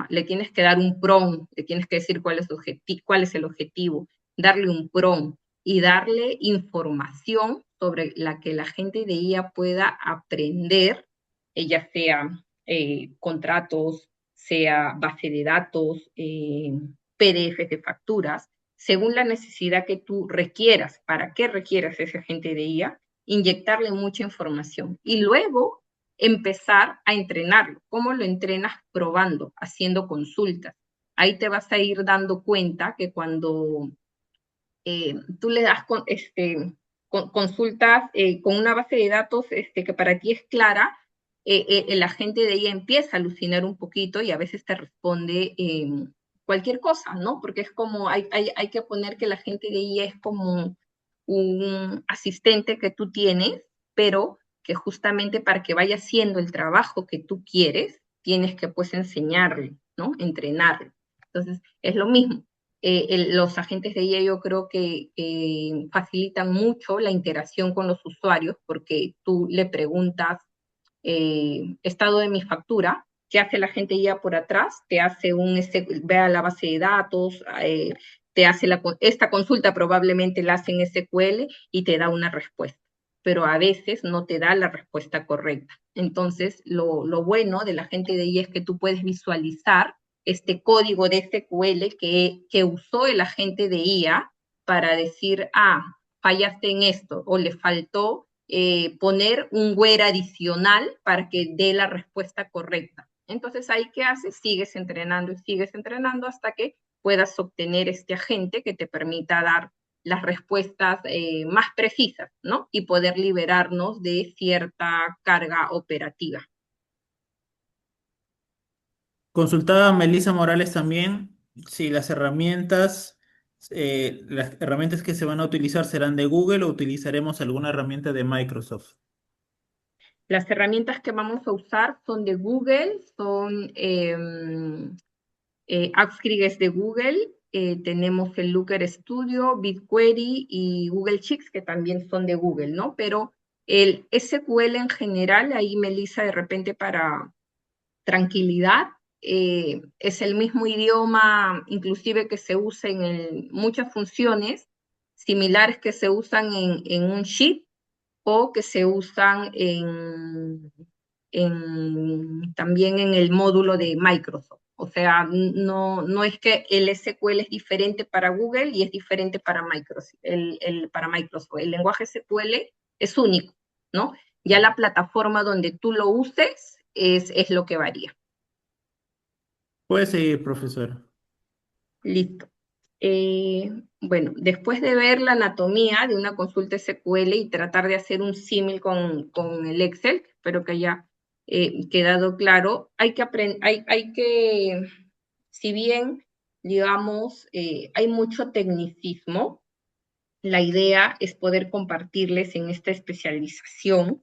le tienes que dar un prompt, le tienes que decir cuál es el objetivo, darle un prompt y darle información sobre la que la gente de IA pueda aprender, ya sea contratos, sea base de datos, PDFs de facturas, según la necesidad que tú requieras. ¿Para qué requieras ese agente de IA? Inyectarle mucha información y luego empezar a entrenarlo. ¿Cómo lo entrenas? Probando, haciendo consultas. Ahí te vas a ir dando cuenta que cuando tú le das consultas con una base de datos que para ti es clara, el agente de ella empieza a alucinar un poquito y a veces te responde cualquier cosa, ¿no? Porque es como, hay que poner que la gente de ella es como un asistente que tú tienes, pero que justamente para que vaya haciendo el trabajo que tú quieres, tienes que pues enseñarle, ¿no? Entrenarle. Entonces, es lo mismo. Los agentes de IA yo creo que facilitan mucho la interacción con los usuarios porque tú le preguntas estado de mi factura, ¿qué hace la gente ya por atrás? Te hace ve a la base de datos, te hace esta consulta probablemente la hace en SQL y te da una respuesta, pero a veces no te da la respuesta correcta. Entonces, lo bueno de la gente de IA es que tú puedes visualizar este código de SQL que usó el agente de IA para decir, fallaste en esto o le faltó poner un where adicional para que dé la respuesta correcta. Entonces, ahí, ¿qué haces? Sigues entrenando hasta que puedas obtener este agente que te permita dar las respuestas más precisas, ¿no? Y poder liberarnos de cierta carga operativa. Consultaba a Melissa Morales también si las herramientas que se van a utilizar serán de Google o utilizaremos alguna herramienta de Microsoft. Las herramientas que vamos a usar son de Google, son AppScript es de Google, tenemos el Looker Studio, BigQuery y Google Sheets, que también son de Google, ¿no? Pero el SQL en general, ahí Melissa de repente para tranquilidad, es el mismo idioma, inclusive que se usa en muchas funciones similares que se usan en un sheet o que se usan también en el módulo de Microsoft. O sea, no es que el SQL es diferente para Google y es diferente para Microsoft. Para Microsoft. El lenguaje SQL es único, ¿no? Ya la plataforma donde tú lo uses es lo que varía. Puede seguir, profesor. Listo. Bueno, después de ver la anatomía de una consulta SQL y tratar de hacer un símil con el Excel, espero que haya quedado claro, si bien, digamos, hay mucho tecnicismo, la idea es poder compartirles en esta especialización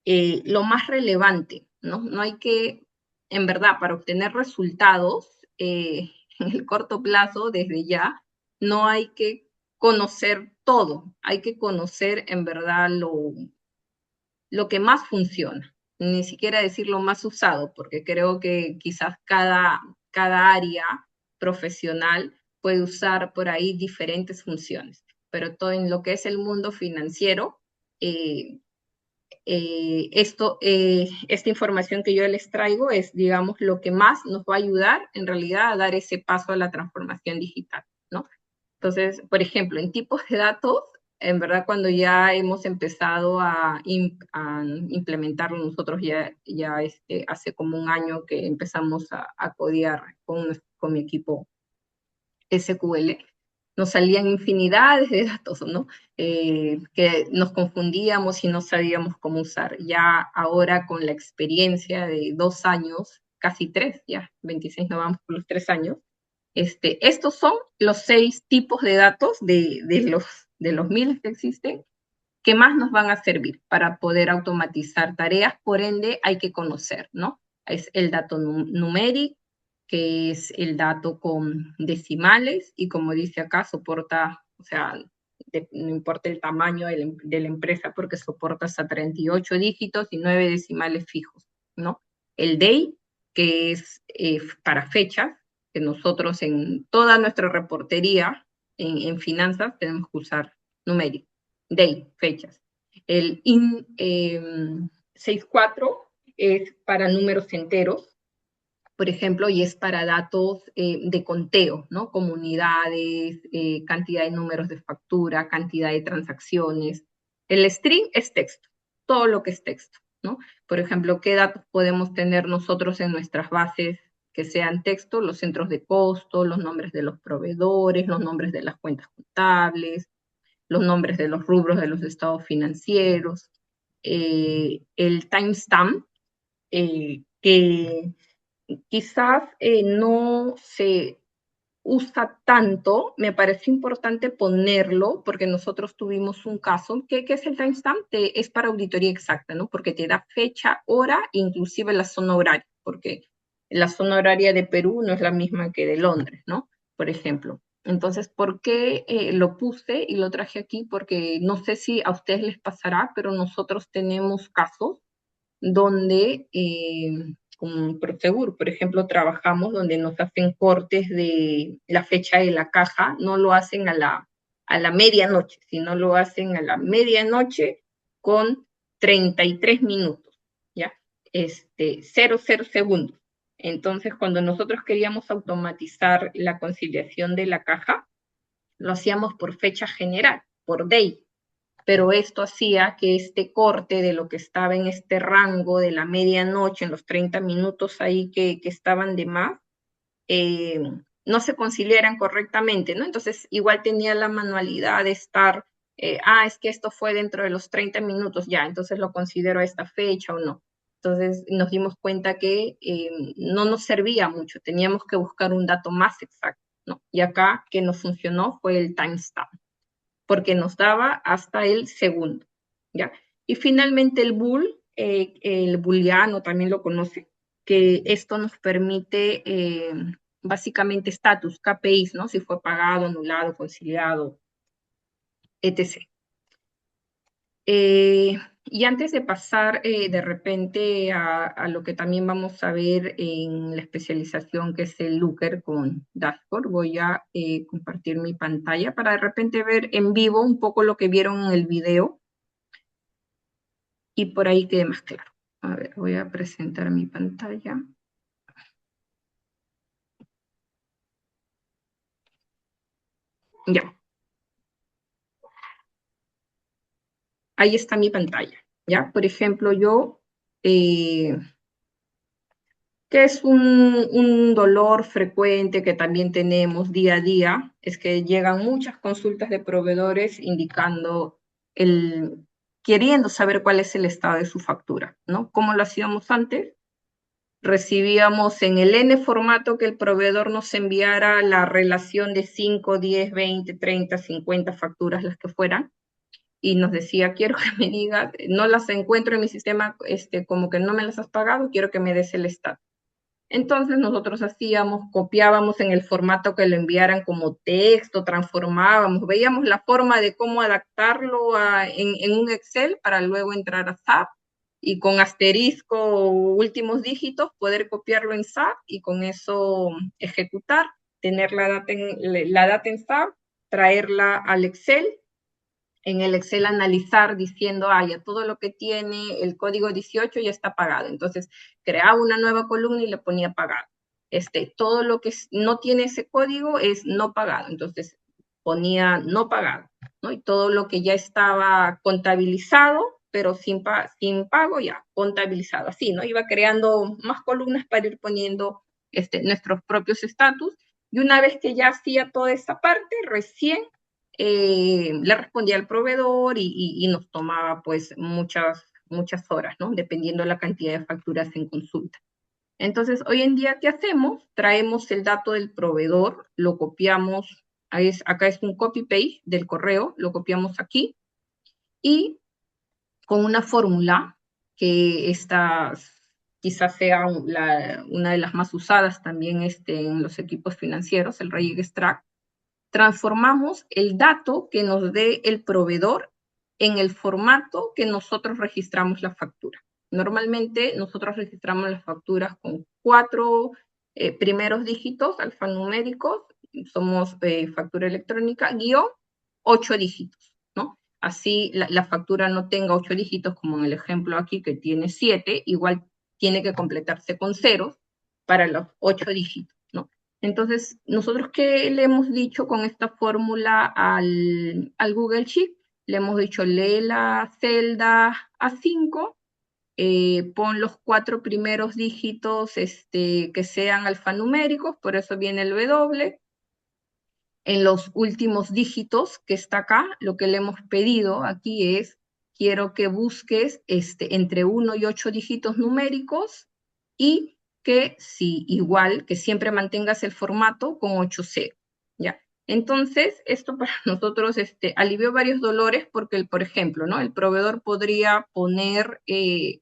lo más relevante, ¿no? No hay que, en verdad, para obtener resultados en el corto plazo, desde ya, no hay que conocer todo, hay que conocer en verdad lo que más funciona, ni siquiera decir lo más usado, porque creo que quizás cada área profesional puede usar por ahí diferentes funciones, pero todo en lo que es el mundo financiero, eh, esta información que yo les traigo es, digamos, lo que más nos va a ayudar en realidad a dar ese paso a la transformación digital, ¿no? Entonces, por ejemplo, en tipos de datos, en verdad cuando ya hemos empezado a implementarlo nosotros hace como un año que empezamos a codear con mi equipo SQL, nos salían infinidades de datos, ¿no? Que nos confundíamos y no sabíamos cómo usar. Ya ahora con la experiencia de 2 años, casi 3, ya 26 no vamos por los 3 años, Estos son los 6 tipos de datos de los miles que existen que más nos van a servir para poder automatizar tareas, por ende hay que conocer, ¿no? Es el dato numérico, que es el dato con decimales, y como dice acá, soporta, o sea, no importa el tamaño de la empresa, porque soporta hasta 38 dígitos y 9 decimales fijos, ¿no? El DEI, que es para fechas, que nosotros en toda nuestra reportería en finanzas tenemos que usar numérico. DEI, fechas. El IN 64 es para números enteros, por ejemplo, y es para datos de conteo, ¿no? Comunidades, cantidad de números de factura, cantidad de transacciones. El string es texto, todo lo que es texto, ¿no? Por ejemplo, ¿qué datos podemos tener nosotros en nuestras bases que sean texto? Los centros de costo, los nombres de los proveedores, los nombres de las cuentas contables, los nombres de los rubros de los estados financieros, el timestamp, que quizás no se usa tanto, me parece importante ponerlo, porque nosotros tuvimos un caso, ¿qué es el timestamp? Es para auditoría exacta, ¿no? Porque te da fecha, hora, inclusive la zona horaria, porque la zona horaria de Perú no es la misma que de Londres, ¿no? Por ejemplo. Entonces, ¿por qué lo puse y lo traje aquí? Porque no sé si a ustedes les pasará, pero nosotros tenemos casos donde con Prosegur, por ejemplo, trabajamos donde nos hacen cortes de la fecha de la caja, no lo hacen a la medianoche, sino lo hacen a la medianoche con 33 minutos, ¿ya? 00 segundos. Entonces, cuando nosotros queríamos automatizar la conciliación de la caja, lo hacíamos por fecha general, por day, pero esto hacía que este corte de lo que estaba en este rango de la medianoche, en los 30 minutos ahí que estaban de más, no se conciliaran correctamente, ¿no? Entonces, igual tenía la manualidad de estar, es que esto fue dentro de los 30 minutos, ya, entonces lo considero a esta fecha o no. Entonces nos dimos cuenta que no nos servía mucho, teníamos que buscar un dato más exacto, ¿no? Y acá que nos funcionó fue el timestamp, porque nos daba hasta el segundo, ¿ya? Y finalmente el booleano también lo conoce, que esto nos permite básicamente estatus, KPIs, ¿no? Si fue pagado, anulado, conciliado, etc. Y antes de pasar de repente a lo que también vamos a ver en la especialización, que es el Looker con Dashboard, voy a compartir mi pantalla para de repente ver en vivo un poco lo que vieron en el video y por ahí quede más claro. A ver, voy a presentar mi pantalla. Ya. Ahí está mi pantalla, ¿ya? Por ejemplo, yo... que es un dolor frecuente que también tenemos día a día, es que llegan muchas consultas de proveedores indicando queriendo saber cuál es el estado de su factura, ¿no? ¿Cómo lo hacíamos antes? Recibíamos en el N formato que el proveedor nos enviara la relación de 5, 10, 20, 30, 50 facturas, las que fueran, y nos decía, quiero que me digas, no las encuentro en mi sistema, como que no me las has pagado, quiero que me des el estado. Entonces nosotros hacíamos, copiábamos en el formato que lo enviaran como texto, transformábamos, veíamos la forma de cómo adaptarlo en un Excel para luego entrar a SAP y con asterisco últimos dígitos poder copiarlo en SAP y con eso ejecutar, tener la data en SAP, traerla al Excel, en el Excel analizar diciendo, ya todo lo que tiene el código 18 ya está pagado. Entonces, creaba una nueva columna y le ponía pagado. Todo lo que no tiene ese código es no pagado. Entonces, ponía no pagado, ¿no? Y todo lo que ya estaba contabilizado, pero sin pago, ya contabilizado. Así, ¿no? Iba creando más columnas para ir poniendo nuestros propios estatus. Y una vez que ya hacía toda esa parte, recién le respondía al proveedor y nos tomaba pues muchas horas, ¿no? Dependiendo de la cantidad de facturas en consulta. Entonces, hoy en día, ¿qué hacemos? Traemos el dato del proveedor, lo copiamos, acá es un copy-paste del correo, lo copiamos aquí, y con una fórmula, que esta quizás sea una de las más usadas también en los equipos financieros, el Reg Extract, transformamos el dato que nos dé el proveedor en el formato que nosotros registramos la factura. Normalmente nosotros registramos las facturas con 4 primeros dígitos alfanuméricos, somos factura electrónica, guión 8 dígitos, ¿no? Así la factura no tenga 8 dígitos, como en el ejemplo aquí que tiene 7, igual tiene que completarse con ceros para los 8 dígitos, ¿no? Entonces, ¿nosotros qué le hemos dicho con esta fórmula al Google Sheet? Le hemos dicho, lee la celda A5, pon los 4 primeros dígitos que sean alfanuméricos, por eso viene el W. En los últimos dígitos que está acá, lo que le hemos pedido aquí es, quiero que busques entre 1 y 8 dígitos numéricos y que si igual, que siempre mantengas el formato con 8-0, ¿ya? Entonces, esto para nosotros alivió varios dolores porque, por ejemplo, ¿no? El proveedor podría poner, el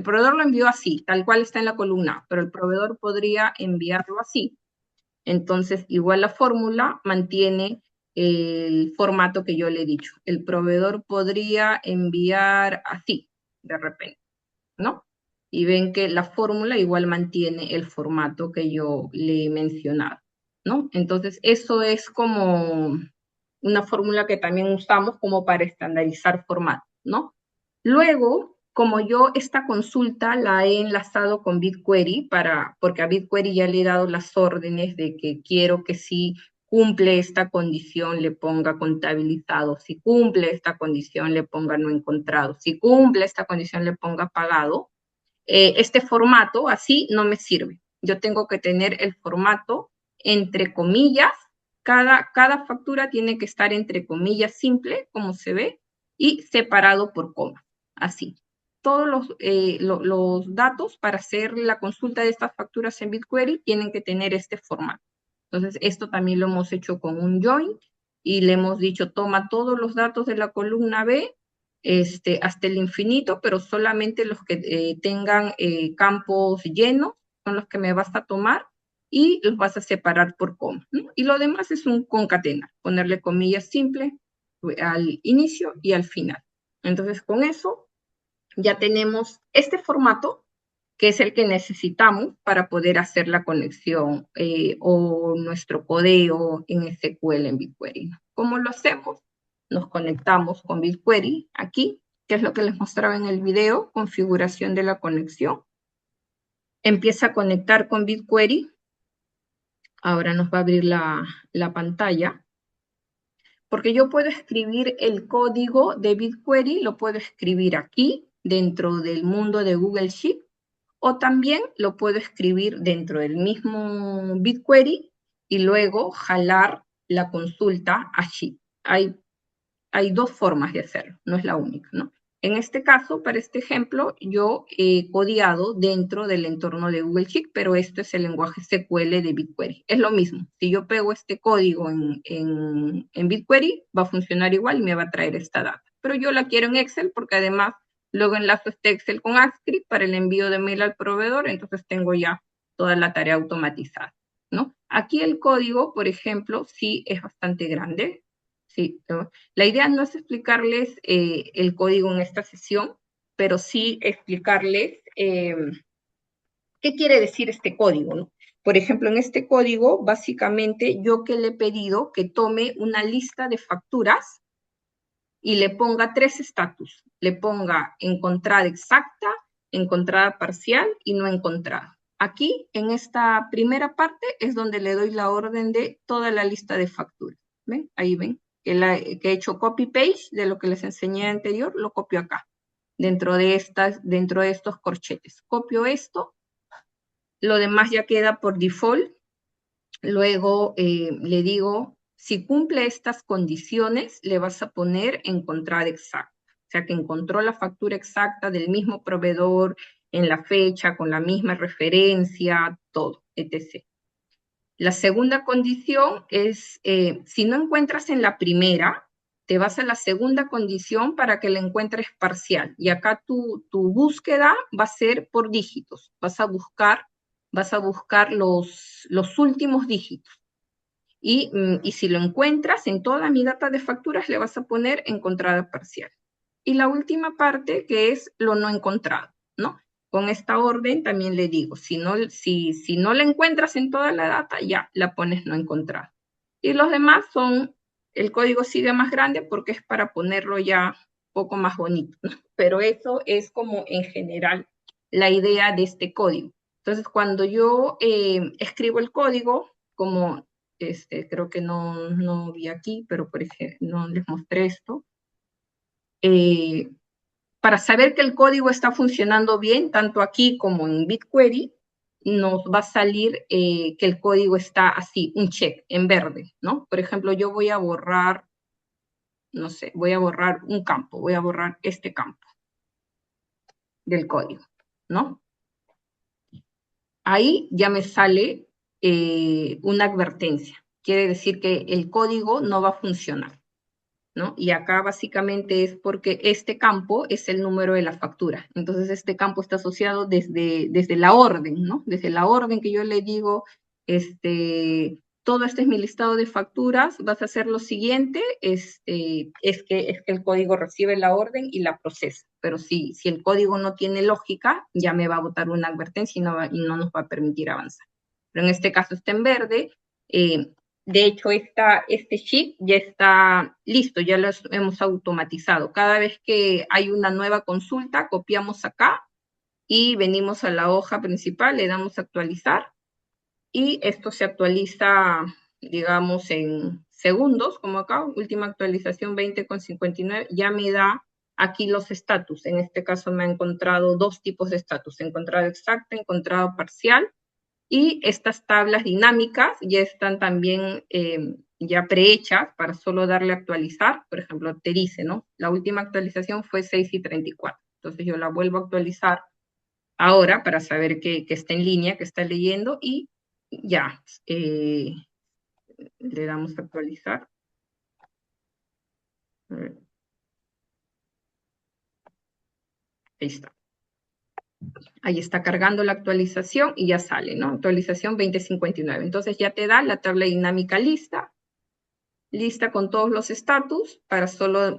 proveedor lo envió así, tal cual está en la columna, pero el proveedor podría enviarlo así. Entonces, igual la fórmula mantiene el formato que yo le he dicho. El proveedor podría enviar así, de repente, ¿no? Y ven que la fórmula igual mantiene el formato que yo le he mencionado, ¿no? Entonces, eso es como una fórmula que también usamos como para estandarizar formatos, ¿no? Luego, como yo esta consulta la he enlazado con BigQuery, porque a BigQuery ya le he dado las órdenes de que quiero que si cumple esta condición le ponga contabilizado, si cumple esta condición le ponga no encontrado, si cumple esta condición le ponga pagado, este formato así no me sirve. Yo tengo que tener el formato entre comillas, cada factura tiene que estar entre comillas simple, como se ve, y separado por coma, así. Todos los datos para hacer la consulta de estas facturas en BigQuery tienen que tener este formato. Entonces, esto también lo hemos hecho con un join y le hemos dicho, toma todos los datos de la columna B hasta el infinito, pero solamente los que tengan campos llenos son los que me vas a tomar y los vas a separar por coma, ¿no? Y lo demás es un concatenar, ponerle comillas simple al inicio y al final. Entonces, con eso ya tenemos este formato, que es el que necesitamos para poder hacer la conexión o nuestro codeo en SQL en BigQuery. ¿Cómo lo hacemos? Nos conectamos con BigQuery aquí, que es lo que les mostraba en el video, configuración de la conexión. Empieza a conectar con BigQuery. Ahora nos va a abrir la pantalla. Porque yo puedo escribir el código de BigQuery, lo puedo escribir aquí, dentro del mundo de Google Sheet, o también lo puedo escribir dentro del mismo BigQuery y luego jalar la consulta a Sheet. Hay dos formas de hacerlo, no es la única, ¿no? En este caso, para este ejemplo, yo he codiado dentro del entorno de Google Sheet, pero esto es el lenguaje SQL de BigQuery. Es lo mismo. Si yo pego este código en BigQuery, va a funcionar igual y me va a traer esta data. Pero yo la quiero en Excel porque además luego enlazo este Excel con AppScript para el envío de mail al proveedor, entonces tengo ya toda la tarea automatizada, ¿no? Aquí el código, por ejemplo, sí es bastante grande. Sí, la idea no es explicarles el código en esta sesión, pero sí explicarles qué quiere decir este código, ¿no? Por ejemplo, en este código, básicamente, yo que le he pedido que tome una lista de facturas y le ponga 3 estatus. Le ponga encontrada exacta, encontrada parcial y no encontrada. Aquí, en esta primera parte, es donde le doy la orden de toda la lista de facturas. ¿Ven? Ahí ven que he hecho copy-paste de lo que les enseñé anterior, lo copio acá, dentro de estos corchetes. Copio esto, lo demás ya queda por default. Luego le digo, si cumple estas condiciones, le vas a poner encontrar exacta. O sea, que encontró la factura exacta del mismo proveedor, en la fecha, con la misma referencia, todo, etc. La segunda condición es, si no encuentras en la primera, te vas a la segunda condición para que la encuentres parcial. Y acá tu búsqueda va a ser por dígitos. Vas a buscar los últimos dígitos. Y si lo encuentras, en toda mi data de facturas le vas a poner encontrada parcial. Y la última parte, que es lo no encontrado, ¿no? Con esta orden también le digo, si no la encuentras en toda la data, ya la pones no encontrado. Y los demás son, el código sigue más grande porque es para ponerlo ya un poco más bonito, ¿no? Pero eso es como en general la idea de este código. Entonces, cuando yo escribo el código, como creo que no vi aquí, pero por ejemplo, no les mostré esto, para saber que el código está funcionando bien, tanto aquí como en BigQuery, nos va a salir que el código está así, un check en verde, ¿no? Por ejemplo, yo voy a borrar, no sé, voy a borrar un campo, voy a borrar este campo del código, ¿no? Ahí ya me sale una advertencia. Quiere decir que el código no va a funcionar, ¿no? Y acá básicamente es porque este campo es el número de la factura. Entonces este campo está asociado desde la orden, ¿no? Desde la orden que yo le digo, todo este es mi listado de facturas, vas a hacer lo siguiente, es que el código recibe la orden y la procesa. Pero si el código no tiene lógica, ya me va a botar una advertencia y no nos va a permitir avanzar. Pero en este caso está en verde. De hecho, este sheet ya está listo, ya lo hemos automatizado. Cada vez que hay una nueva consulta, copiamos acá y venimos a la hoja principal, le damos a actualizar y esto se actualiza, digamos, en segundos, como acá, última actualización 20,59, ya me da aquí los estatus. En este caso me ha encontrado dos tipos de estatus, encontrado exacto, encontrado parcial. Y estas tablas dinámicas ya están también ya prehechas para solo darle a actualizar. Por ejemplo, te dice, ¿no? La última actualización fue 6:34. Entonces yo la vuelvo a actualizar ahora para saber que está en línea, que está leyendo y ya le damos a actualizar. Ahí está. Ahí está cargando la actualización y ya sale, ¿no? Actualización 2059. Entonces ya te da la tabla dinámica lista con todos los estatus para solo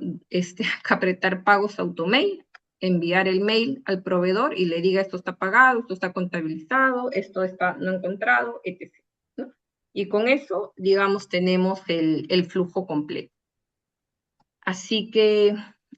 apretar pagos automail, enviar el mail al proveedor y le diga esto está pagado, esto está contabilizado, esto está no encontrado, etc. ¿no? Y con eso, digamos, tenemos el flujo completo. Así que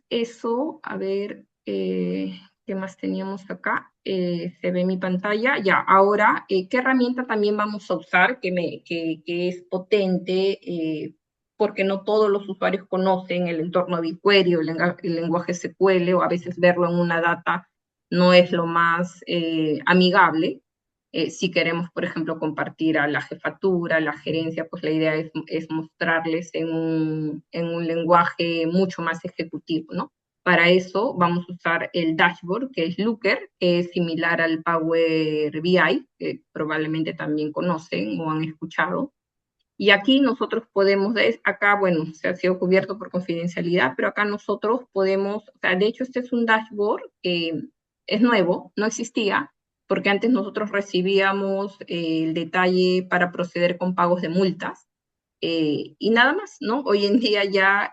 eso, a ver, ¿qué más teníamos acá? Se ve mi pantalla. Ya, ahora, ¿qué herramienta también vamos a usar que es potente? Porque no todos los usuarios conocen el entorno BigQuery o el lenguaje SQL, o a veces verlo en una data no es lo más amigable. Si queremos, por ejemplo, compartir a la jefatura, a la gerencia, pues la idea es mostrarles en un lenguaje mucho más ejecutivo, ¿no? Para eso vamos a usar el dashboard, que es Looker, que es similar al Power BI, que probablemente también conocen o han escuchado. Y aquí nosotros podemos, acá, bueno, se ha sido cubierto por confidencialidad, pero acá nosotros podemos, o sea, de hecho este es un dashboard que es nuevo, no existía, porque antes nosotros recibíamos el detalle para proceder con pagos de multas y nada más, ¿no? Hoy en día ya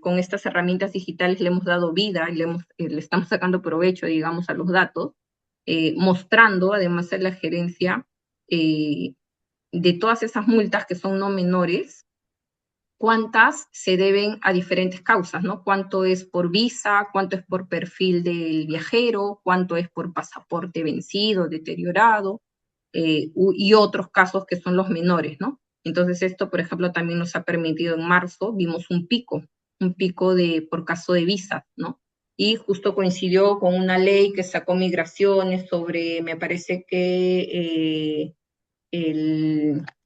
con estas herramientas digitales le hemos dado vida y le estamos sacando provecho, digamos, a los datos, mostrando además a la gerencia de todas esas multas que son no menores, cuántas se deben a diferentes causas, ¿no? Cuánto es por visa, cuánto es por perfil del viajero, cuánto es por pasaporte vencido, deteriorado, y otros casos que son los menores, ¿no? Entonces esto, por ejemplo, también nos ha permitido en marzo, vimos un pico por caso de visa, ¿no? Y justo coincidió con una ley que sacó migraciones sobre, me parece que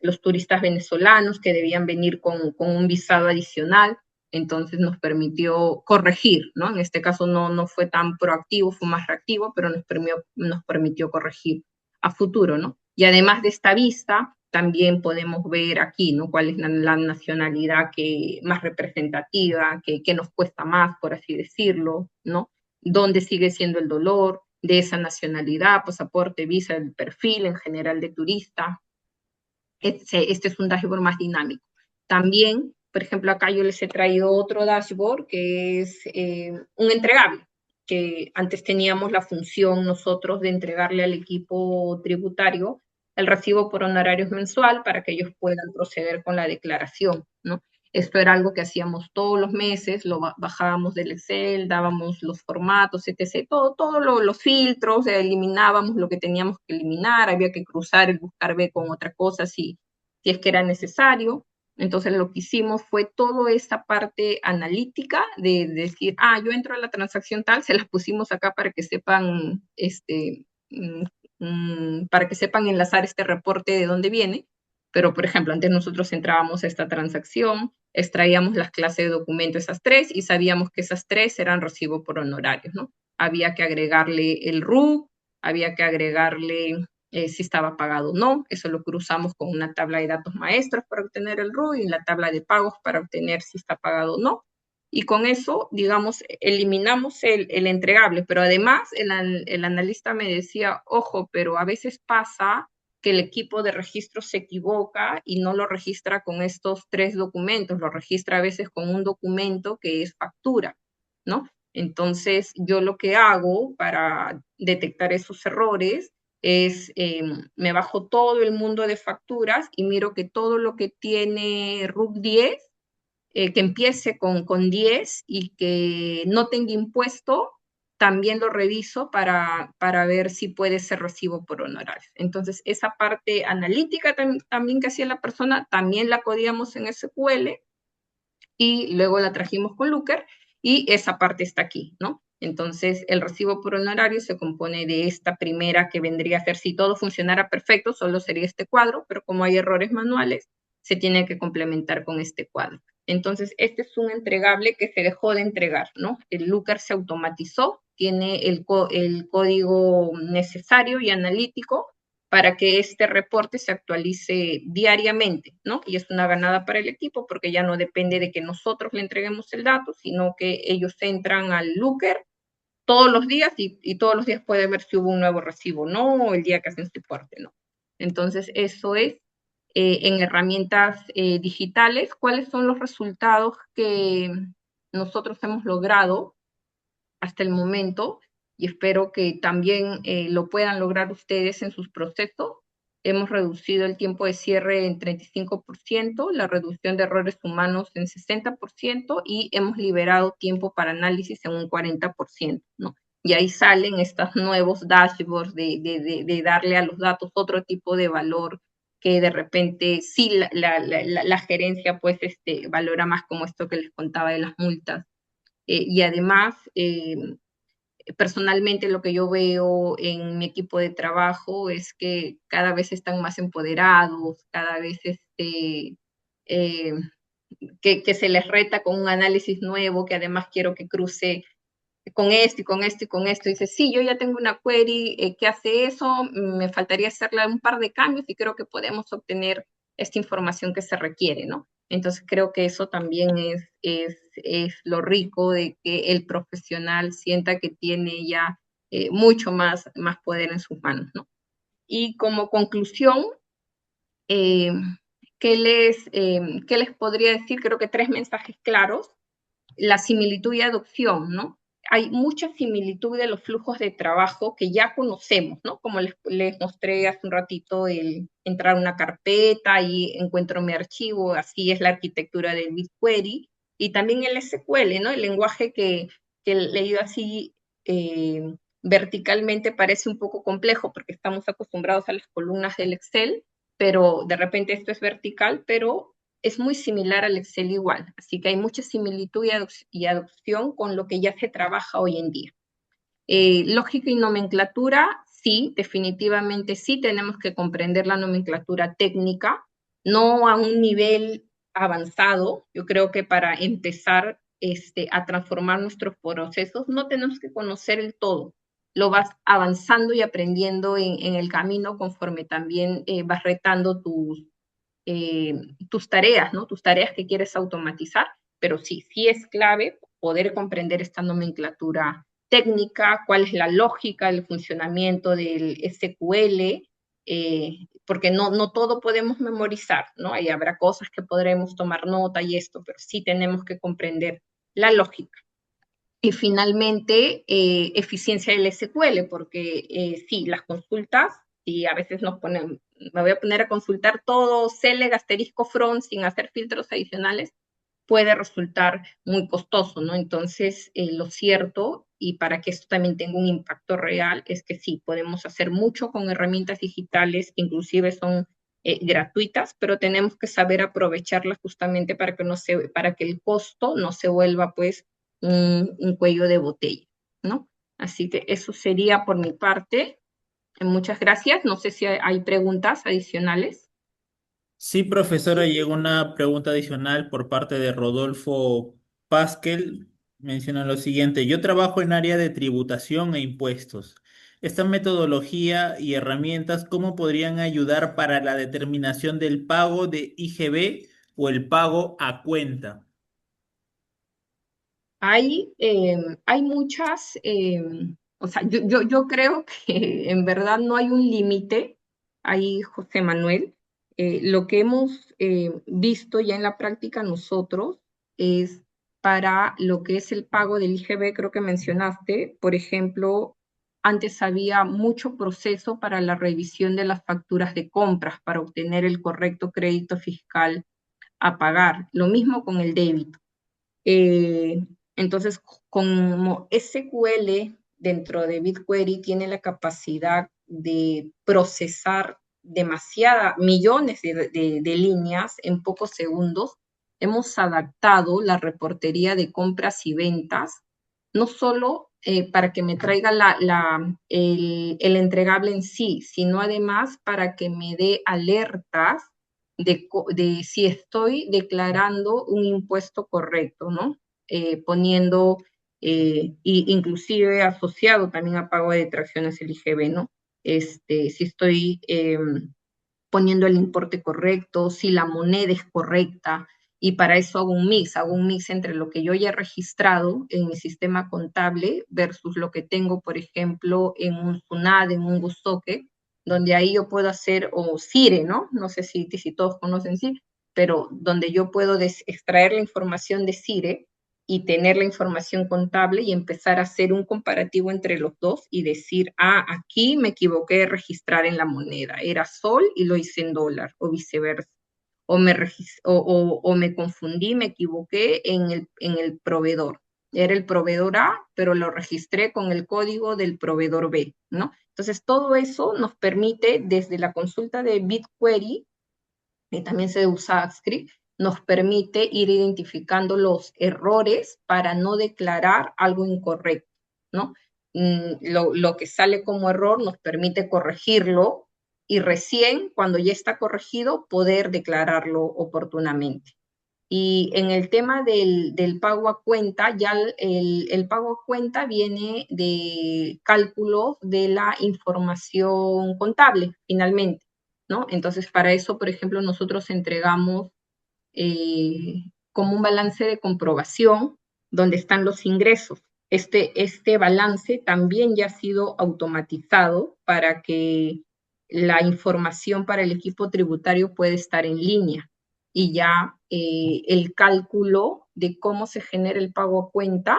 los turistas venezolanos que debían venir con un visado adicional. Entonces nos permitió corregir, ¿no? En este caso no fue tan proactivo, fue más reactivo, pero nos permitió corregir a futuro, ¿no? Y además de esta vista, también podemos ver aquí, ¿no? Cuál es la nacionalidad más representativa, que nos cuesta más, por así decirlo, ¿no? Dónde sigue siendo el dolor de esa nacionalidad, pasaporte, visa, el perfil en general de turista. Este es un dashboard más dinámico. También, por ejemplo, acá yo les he traído otro dashboard que es un entregable, que antes teníamos la función nosotros de entregarle al equipo tributario el recibo por honorarios mensual para que ellos puedan proceder con la declaración, ¿no? Esto era algo que hacíamos todos los meses, lo bajábamos del Excel, dábamos los formatos, etc. Todos los filtros, eliminábamos lo que teníamos que eliminar, había que cruzar el buscar B con otra cosa si es que era necesario. Entonces lo que hicimos fue toda esa parte analítica de decir, yo entro a la transacción tal, se las pusimos acá para que sepan, para que sepan enlazar este reporte de dónde viene. Pero, por ejemplo, antes nosotros entrábamos a esta transacción, extraíamos las clases de documento, esas 3, y sabíamos que esas 3 eran recibo por honorarios, ¿no? Había que agregarle el RUC, había que agregarle si estaba pagado o no. Eso lo cruzamos con una tabla de datos maestros para obtener el RUC y la tabla de pagos para obtener si está pagado o no. Y con eso, digamos, eliminamos el entregable. Pero además, el analista me decía, ojo, pero a veces pasa que el equipo de registro se equivoca y no lo registra con estos 3 documentos, lo registra a veces con un documento que es factura, ¿no? Entonces, yo lo que hago para detectar esos errores es, me bajo todo el mundo de facturas y miro que todo lo que tiene RUC 10, que empiece con 10 y que no tenga impuesto, también lo reviso para ver si puede ser recibo por honorarios. Entonces, esa parte analítica también que hacía la persona, también la codiamos en SQL y luego la trajimos con Looker y esa parte está aquí, ¿no? Entonces, el recibo por honorario se compone de esta primera que vendría a ser, si todo funcionara perfecto, solo sería este cuadro, pero como hay errores manuales, se tiene que complementar con este cuadro. Entonces, este es un entregable que se dejó de entregar, ¿no? El Looker se automatizó, tiene el código necesario y analítico para que este reporte se actualice diariamente, ¿no? Y es una ganada para el equipo porque ya no depende de que nosotros le entreguemos el dato, sino que ellos entran al Looker todos los días y todos los días puede ver si hubo un nuevo recibo, ¿no? O el día que hacen su reporte, ¿no? Entonces, eso es en herramientas digitales. ¿Cuáles son los resultados que nosotros hemos logrado hasta el momento? Y espero que también lo puedan lograr ustedes en sus procesos. Hemos reducido el tiempo de cierre en 35%, la reducción de errores humanos en 60% y hemos liberado tiempo para análisis en un 40%, ¿no? Y ahí salen estos nuevos dashboards de darle a los datos otro tipo de valor que de repente sí la gerencia pues valora más, como esto que les contaba de las multas. Y además, personalmente lo que yo veo en mi equipo de trabajo es que cada vez están más empoderados, cada vez eh, que se les reta con un análisis nuevo, que además quiero que cruce con esto y con esto y con esto. Dice, sí, yo ya tengo una query que hace eso, me faltaría hacerle un par de cambios y creo que podemos obtener esta información que se requiere, ¿no? Entonces creo que eso también es lo rico de que el profesional sienta que tiene ya mucho más poder en sus manos, ¿no? Y como conclusión, eh, ¿qué les podría decir? Creo que 3 mensajes claros. La similitud y adopción, ¿no? Hay mucha similitud de los flujos de trabajo que ya conocemos, ¿no? Como les mostré hace un ratito, el entrar a una carpeta y encuentro mi archivo, así es la arquitectura del BigQuery, y también el SQL, ¿no? El lenguaje que leído así verticalmente parece un poco complejo porque estamos acostumbrados a las columnas del Excel, pero de repente esto es vertical, pero es muy similar al Excel igual, así que hay mucha similitud y adopción con lo que ya se trabaja hoy en día. Lógica y nomenclatura, sí, definitivamente sí, tenemos que comprender la nomenclatura técnica, no a un nivel avanzado. Yo creo que para empezar a transformar nuestros procesos no tenemos que conocer el todo. Lo vas avanzando y aprendiendo en el camino conforme también vas retando tus tareas, ¿no? Tus tareas que quieres automatizar, pero sí, sí es clave poder comprender esta nomenclatura técnica, cuál es la lógica, el funcionamiento del SQL, porque no todo podemos memorizar, ¿no? Ahí habrá cosas que podremos tomar nota y esto, pero sí tenemos que comprender la lógica. Y finalmente, eficiencia del SQL, porque sí, las consultas, y a veces me voy a poner a consultar todo, select, asterisco, from, sin hacer filtros adicionales, puede resultar muy costoso, ¿no? Entonces, lo cierto, y para que esto también tenga un impacto real, es que sí, podemos hacer mucho con herramientas digitales, que inclusive son gratuitas, pero tenemos que saber aprovecharlas justamente para que el costo no se vuelva, pues, un cuello de botella, ¿no? Así que eso sería por mi parte. Muchas gracias. No sé si hay preguntas adicionales. Sí, profesora, llegó una pregunta adicional por parte de Rodolfo Pasquel. Menciona lo siguiente: yo trabajo en área de tributación e impuestos. Esta metodología y herramientas, ¿cómo podrían ayudar para la determinación del pago de IGB o el pago a cuenta? Hay muchas, o sea, yo creo que en verdad no hay un límite ahí, José Manuel. Lo que hemos visto ya en la práctica nosotros es para lo que es el pago del IGB, creo que mencionaste, por ejemplo, antes había mucho proceso para la revisión de las facturas de compras para obtener el correcto crédito fiscal a pagar. Lo mismo con el débito. Eh, entonces, como SQL dentro de BigQuery tiene la capacidad de procesar millones de líneas en pocos segundos, hemos adaptado la reportería de compras y ventas, no solo para que me traiga el entregable en sí, sino además para que me dé alertas de si estoy declarando un impuesto correcto, ¿no? Poniendo, inclusive asociado también a pago de detracciones el IGB, ¿no? Si estoy poniendo el importe correcto, si la moneda es correcta, y para eso hago un mix entre lo que yo ya he registrado en mi sistema contable versus lo que tengo, por ejemplo, en un SUNAT, en un Gustoque, donde ahí yo puedo hacer, o CIRE, ¿no? No sé si todos conocen CIRE, pero donde yo puedo extraer la información de CIRE y tener la información contable y empezar a hacer un comparativo entre los dos y decir, aquí me equivoqué de registrar en la moneda, era sol y lo hice en dólar, o viceversa. O me confundí, me equivoqué en el proveedor. Era el proveedor A, pero lo registré con el código del proveedor B, ¿no? Entonces, todo eso nos permite, desde la consulta de BigQuery, y también se usa Script, nos permite ir identificando los errores para no declarar algo incorrecto, ¿no? Lo que sale como error nos permite corregirlo y recién, cuando ya está corregido, poder declararlo oportunamente. Y en el tema del pago a cuenta, ya el pago a cuenta viene de cálculos de la información contable, finalmente, ¿no? Entonces, para eso, por ejemplo, nosotros entregamos como un balance de comprobación donde están los ingresos. Este balance también ya ha sido automatizado para que la información para el equipo tributario pueda estar en línea y ya el cálculo de cómo se genera el pago a cuenta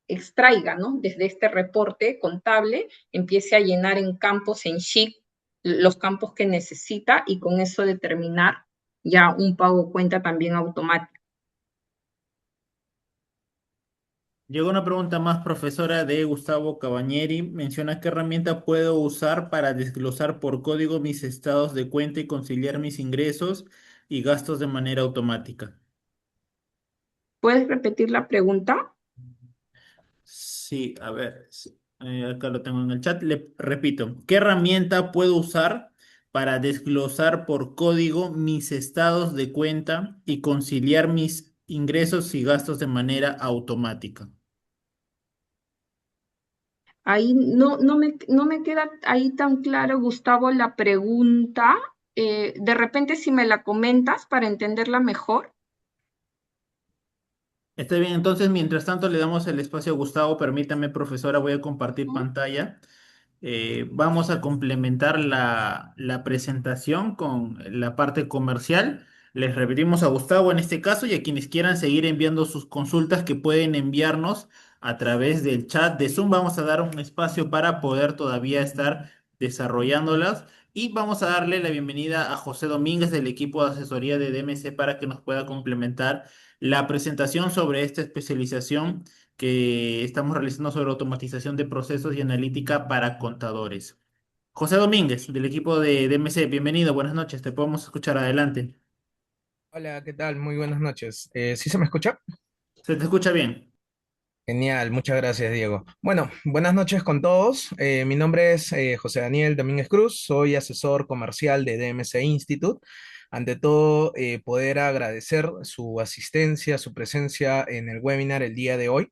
extraiga, ¿no? Desde este reporte contable, empiece a llenar en campos, en sheet, los campos que necesita y con eso determinar ya un pago cuenta también automático. Llegó una pregunta más, profesora, de Gustavo Cabañeri. Menciona qué herramienta puedo usar para desglosar por código mis estados de cuenta y conciliar mis ingresos y gastos de manera automática. ¿Puedes repetir la pregunta? Sí, a ver, sí, acá lo tengo en el chat. Le repito, ¿qué herramienta puedo usar para desglosar por código mis estados de cuenta y conciliar mis ingresos y gastos de manera automática. Ahí no me queda ahí tan claro, Gustavo, la pregunta. De repente, si me la comentas para entenderla mejor. Está bien, entonces mientras tanto le damos el espacio a Gustavo. Permítame, profesora, voy a compartir ¿Mm? pantalla. Vamos a complementar la presentación con la parte comercial. Les repetimos a Gustavo en este caso y a quienes quieran seguir enviando sus consultas que pueden enviarnos a través del chat de Zoom. Vamos a dar un espacio para poder todavía estar desarrollándolas. Y vamos a darle la bienvenida a José Domínguez del equipo de asesoría de DMC para que nos pueda complementar la presentación sobre esta especialización que estamos realizando sobre automatización de procesos y analítica para contadores. José Domínguez, del equipo de DMC, bienvenido, buenas noches, te podemos escuchar adelante. Hola, ¿qué tal? Muy buenas noches. ¿Sí se me escucha? Se te escucha bien. Genial, muchas gracias, Diego. Bueno, buenas noches con todos. Mi nombre es José Daniel Domínguez Cruz, soy asesor comercial de DMC Institute. Ante todo, poder agradecer su asistencia, su presencia en el webinar el día de hoy.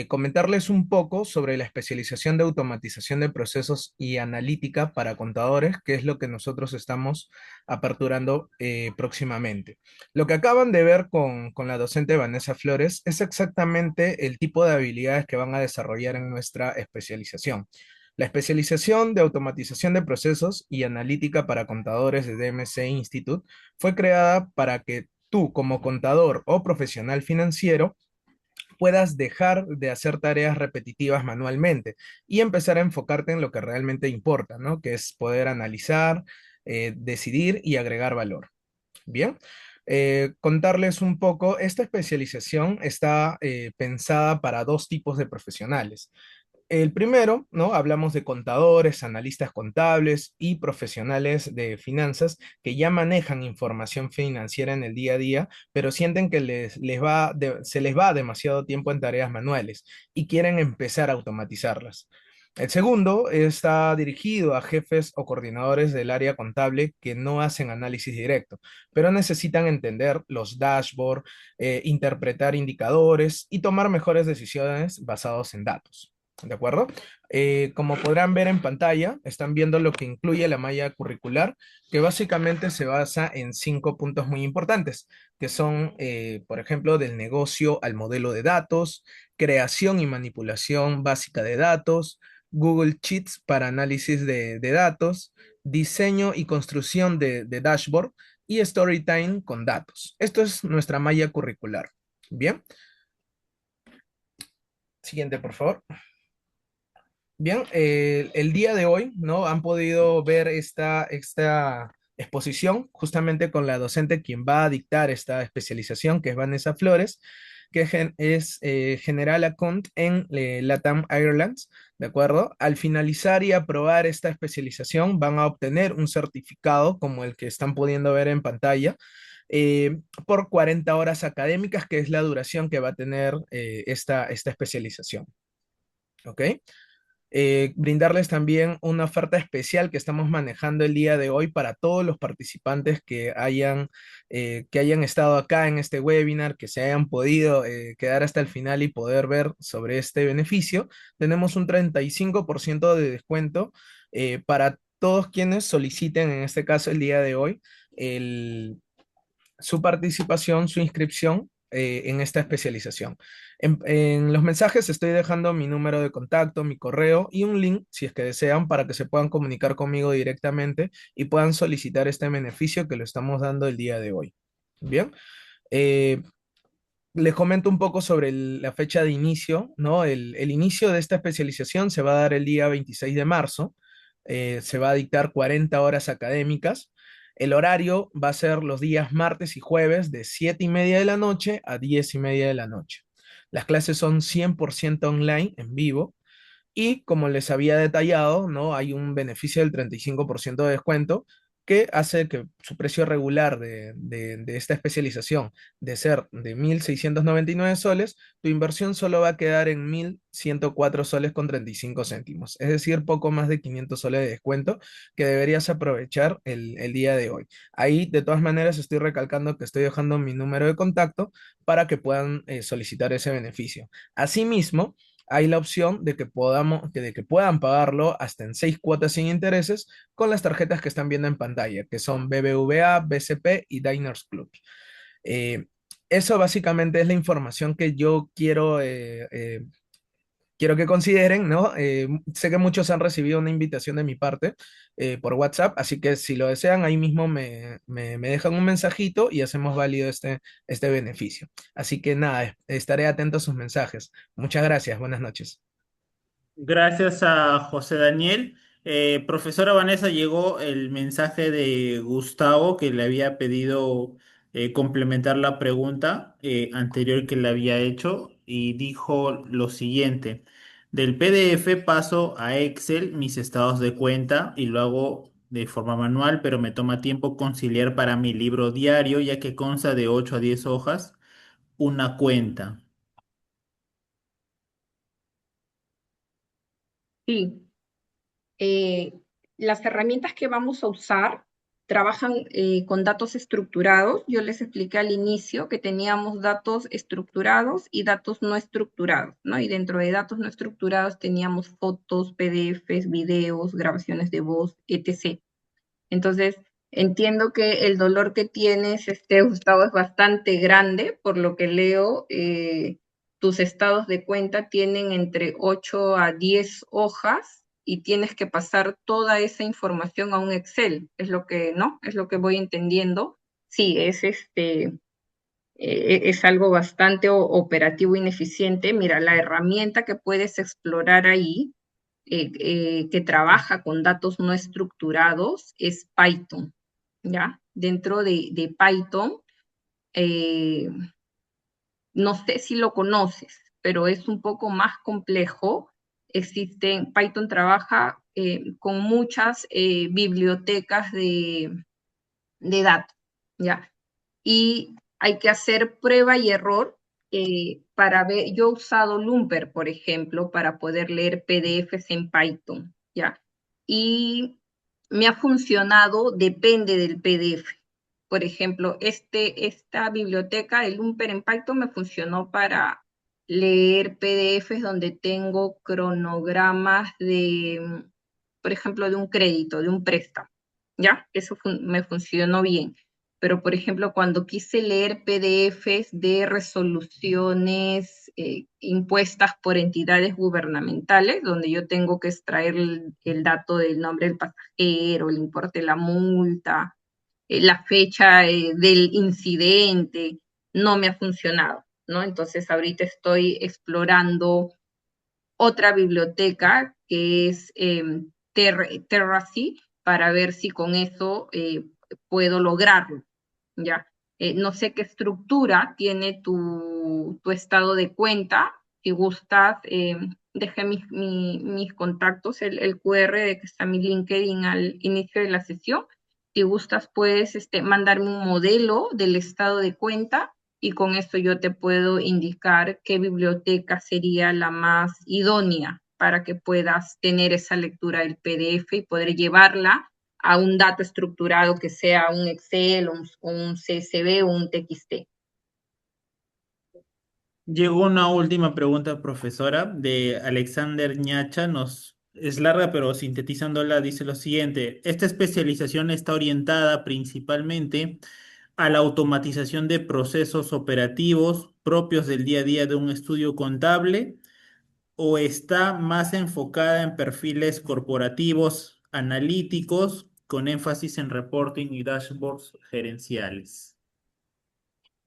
Comentarles un poco sobre la especialización de automatización de procesos y analítica para contadores, que es lo que nosotros estamos aperturando próximamente. Lo que acaban de ver con la docente Vanessa Flores es exactamente el tipo de habilidades que van a desarrollar en nuestra especialización. La especialización de automatización de procesos y analítica para contadores de DMC Institute fue creada para que tú, como contador o profesional financiero, puedas dejar de hacer tareas repetitivas manualmente y empezar a enfocarte en lo que realmente importa, ¿no? Que es poder analizar, decidir y agregar valor. Bien. Contarles un poco, esta especialización está pensada para dos tipos de profesionales. El primero, ¿no? Hablamos de contadores, analistas contables y profesionales de finanzas que ya manejan información financiera en el día a día, pero sienten que se les va demasiado tiempo en tareas manuales y quieren empezar a automatizarlas. El segundo está dirigido a jefes o coordinadores del área contable que no hacen análisis directo, pero necesitan entender los dashboards, interpretar indicadores y tomar mejores decisiones basados en datos. ¿De acuerdo? Como podrán ver en pantalla, están viendo lo que incluye la malla curricular, que básicamente se basa en 5 puntos muy importantes, que son, por ejemplo, del negocio al modelo de datos, creación y manipulación básica de datos, Google Sheets para análisis de datos, diseño y construcción de dashboard y Storytime con datos. Esto es nuestra malla curricular. Bien. Siguiente, por favor. Bien, el día de hoy, ¿no? Han podido ver esta exposición justamente con la docente quien va a dictar esta especialización, que es Vanessa Flores, que es General Account en LATAM Airlines, ¿de acuerdo? Al finalizar y aprobar esta especialización, van a obtener un certificado como el que están pudiendo ver en pantalla. Por 40 horas académicas, que es la duración que va a tener esta especialización. ¿Ok? Brindarles también una oferta especial que estamos manejando el día de hoy para todos los participantes que hayan estado acá en este webinar, que se hayan podido quedar hasta el final y poder ver sobre este beneficio. Tenemos un 35% de descuento para todos quienes soliciten, en este caso el día de hoy, su participación, su inscripción en esta especialización. En los mensajes estoy dejando mi número de contacto, mi correo y un link, si es que desean, para que se puedan comunicar conmigo directamente y puedan solicitar este beneficio que lo estamos dando el día de hoy. Bien. Eh, Les comento un poco sobre la fecha de inicio, ¿no? El inicio de esta especialización se va a dar el día 26 de marzo. Se va a dictar 40 horas académicas. El horario va a ser los días martes y jueves de 7:30 de la noche a 10:30 de la noche. Las clases son 100% online, en vivo, y como les había detallado, ¿no? Hay un beneficio del 35% de descuento que hace que su precio regular de esta especialización de ser de 1.699 soles, tu inversión solo va a quedar en 1.104 soles con 35 céntimos, es decir, poco más de 500 soles de descuento que deberías aprovechar el día de hoy. Ahí, de todas maneras, estoy recalcando que estoy dejando mi número de contacto para que puedan solicitar ese beneficio. Asimismo, hay la opción de que puedan pagarlo hasta en 6 cuotas sin intereses con las tarjetas que están viendo en pantalla, que son BBVA, BCP y Diners Club. Eh, Eso básicamente es la información que yo quiero que consideren, ¿no? Sé que muchos han recibido una invitación de mi parte por WhatsApp, así que si lo desean, ahí mismo me dejan un mensajito y hacemos válido este beneficio. Así que nada, estaré atento a sus mensajes. Muchas gracias, buenas noches. Gracias a José Daniel. Profesora Vanessa, llegó el mensaje de Gustavo que le había pedido complementar la pregunta anterior que le había hecho y dijo lo siguiente. Del PDF paso a Excel mis estados de cuenta y lo hago de forma manual, pero me toma tiempo conciliar para mi libro diario, ya que consta de 8 a 10 hojas una cuenta. Sí. eh, las herramientas que vamos a usar trabajan con datos estructurados. Yo les expliqué al inicio que teníamos datos estructurados y datos no estructurados, ¿no? Y dentro de datos no estructurados teníamos fotos, PDFs, videos, grabaciones de voz, etc. Entonces, entiendo que el dolor que tienes, Gustavo, es bastante grande, por lo que leo, tus estados de cuenta tienen entre 8 a 10 hojas y tienes que pasar toda esa información a un Excel, es lo que, ¿no? Es lo que voy entendiendo. Sí, es algo bastante operativo e ineficiente. Mira, la herramienta que puedes explorar ahí que trabaja con datos no estructurados es Python, ¿ya? Dentro de Python, eh, no sé si lo conoces, pero es un poco más complejo. Python trabaja con muchas bibliotecas de datos, ¿ya? Y hay que hacer prueba y error para ver. Yo he usado Lumper, por ejemplo, para poder leer PDFs en Python, ¿ya? Y me ha funcionado, depende del PDF. Por ejemplo, esta biblioteca de Lumper en Python me funcionó para leer PDFs donde tengo cronogramas por ejemplo, de un crédito, de un préstamo, ¿ya? Eso me funcionó bien. Pero, por ejemplo, cuando quise leer PDFs de resoluciones impuestas por entidades gubernamentales, donde yo tengo que extraer el dato del nombre del pasajero, el importe de la multa, la fecha del incidente, no me ha funcionado, ¿no? Entonces, ahorita estoy explorando otra biblioteca que es Terracy para ver si con eso puedo lograrlo, ¿ya? No sé qué estructura tiene tu estado de cuenta. Si gustas, dejé mis contactos, el QR de que está mi LinkedIn al inicio de la sesión. Si gustas, puedes mandarme un modelo del estado de cuenta y con esto yo te puedo indicar qué biblioteca sería la más idónea para que puedas tener esa lectura del PDF y poder llevarla a un dato estructurado que sea un Excel, un CSV o un TXT. Llegó una última pregunta, profesora, de Alexander Ñacha. Es larga, pero sintetizándola, dice lo siguiente. Esta especialización está orientada principalmente a la automatización de procesos operativos propios del día a día de un estudio contable o está más enfocada en perfiles corporativos, analíticos, con énfasis en reporting y dashboards gerenciales.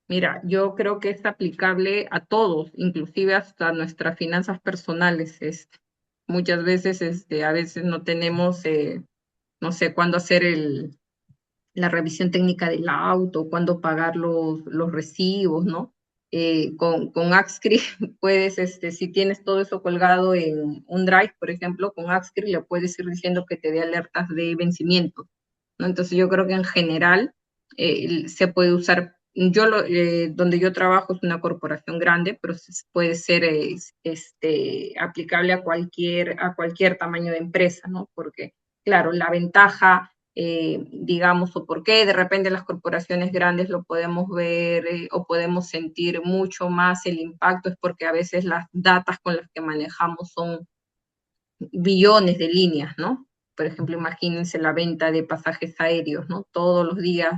Mira, yo creo que es aplicable a todos, inclusive hasta nuestras finanzas personales. Muchas veces, a veces no tenemos, no sé, cuándo hacer la revisión técnica del auto, cuándo pagar los recibos, ¿no? Con Axscript puedes, si tienes todo eso colgado en un Drive, por ejemplo, con Axscript le puedes ir diciendo que te dé alertas de vencimiento, ¿no? Entonces yo creo que en general se puede usar, donde yo trabajo es una corporación grande, pero puede ser aplicable a cualquier tamaño de empresa, ¿no? Porque, claro, la ventaja, digamos, o por qué de repente las corporaciones grandes lo podemos ver o podemos sentir mucho más el impacto, es porque a veces las datas con las que manejamos son billones de líneas, ¿no? Por ejemplo, imagínense la venta de pasajes aéreos, ¿no? Todos los días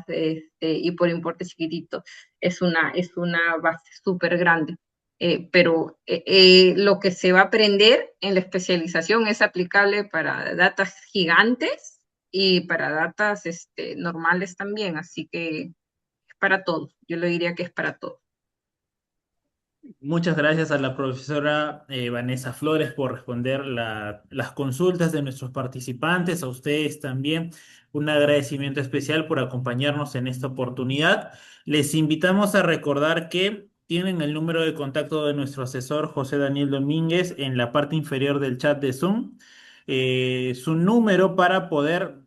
y por importe chiquitito. Es una base súper grande. Pero lo que se va a aprender en la especialización es aplicable para datas gigantes y para datas normales también. Así que es para todos. Yo lo diría que es para todos. Muchas gracias a la profesora Vanessa Flores por responder las consultas de nuestros participantes, a ustedes también un agradecimiento especial por acompañarnos en esta oportunidad. Les invitamos a recordar que tienen el número de contacto de nuestro asesor José Daniel Domínguez en la parte inferior del chat de Zoom, su número para poder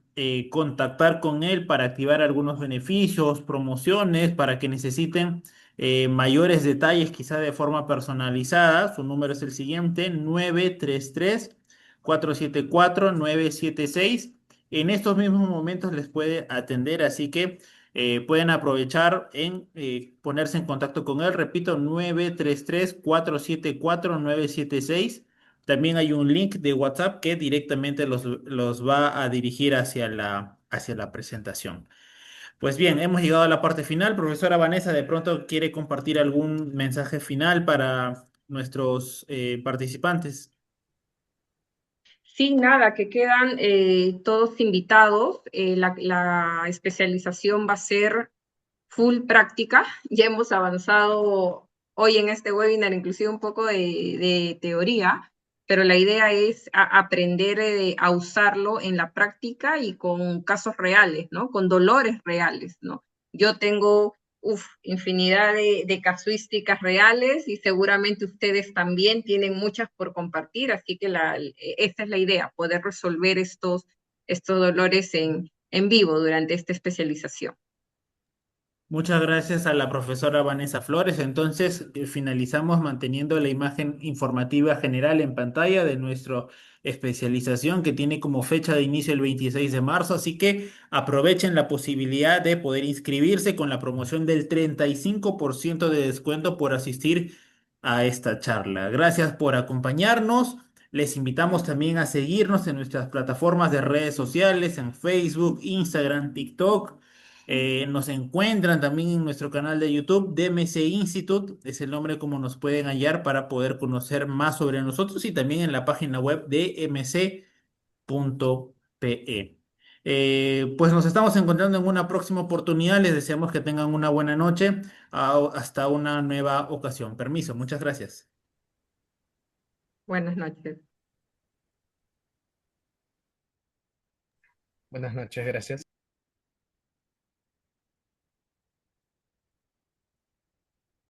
contactar con él para activar algunos beneficios, promociones, para que necesiten mayores detalles, quizá de forma personalizada. Su número es el siguiente: 933-474-976. En estos mismos momentos les puede atender, así que pueden aprovechar en ponerse en contacto con él. Repito, 933-474-976. También hay un link de WhatsApp que directamente los va a dirigir hacia la presentación. Pues bien, hemos llegado a la parte final. Profesora Vanessa, ¿de pronto quiere compartir algún mensaje final para nuestros participantes? Sí, nada, que quedan todos invitados. La especialización va a ser full práctica. Ya hemos avanzado hoy en este webinar, inclusive un poco de teoría, pero la idea es aprender a usarlo en la práctica y con casos reales, ¿no? Con dolores reales, ¿no? Yo tengo infinidad de casuísticas reales y seguramente ustedes también tienen muchas por compartir, así que esta es la idea, poder resolver estos dolores en vivo durante esta especialización. Muchas gracias a la profesora Vanessa Flores. Entonces, finalizamos manteniendo la imagen informativa general en pantalla de nuestra especialización que tiene como fecha de inicio el 26 de marzo. Así que aprovechen la posibilidad de poder inscribirse con la promoción del 35% de descuento por asistir a esta charla. Gracias por acompañarnos. Les invitamos también a seguirnos en nuestras plataformas de redes sociales, en Facebook, Instagram, TikTok. Nos encuentran también en nuestro canal de YouTube, DMC Institute, es el nombre como nos pueden hallar para poder conocer más sobre nosotros, y también en la página web de mc.pe. Pues nos estamos encontrando en una próxima oportunidad. Les deseamos que tengan una buena noche. Hasta una nueva ocasión. Permiso, muchas gracias. Buenas noches. Buenas noches, gracias.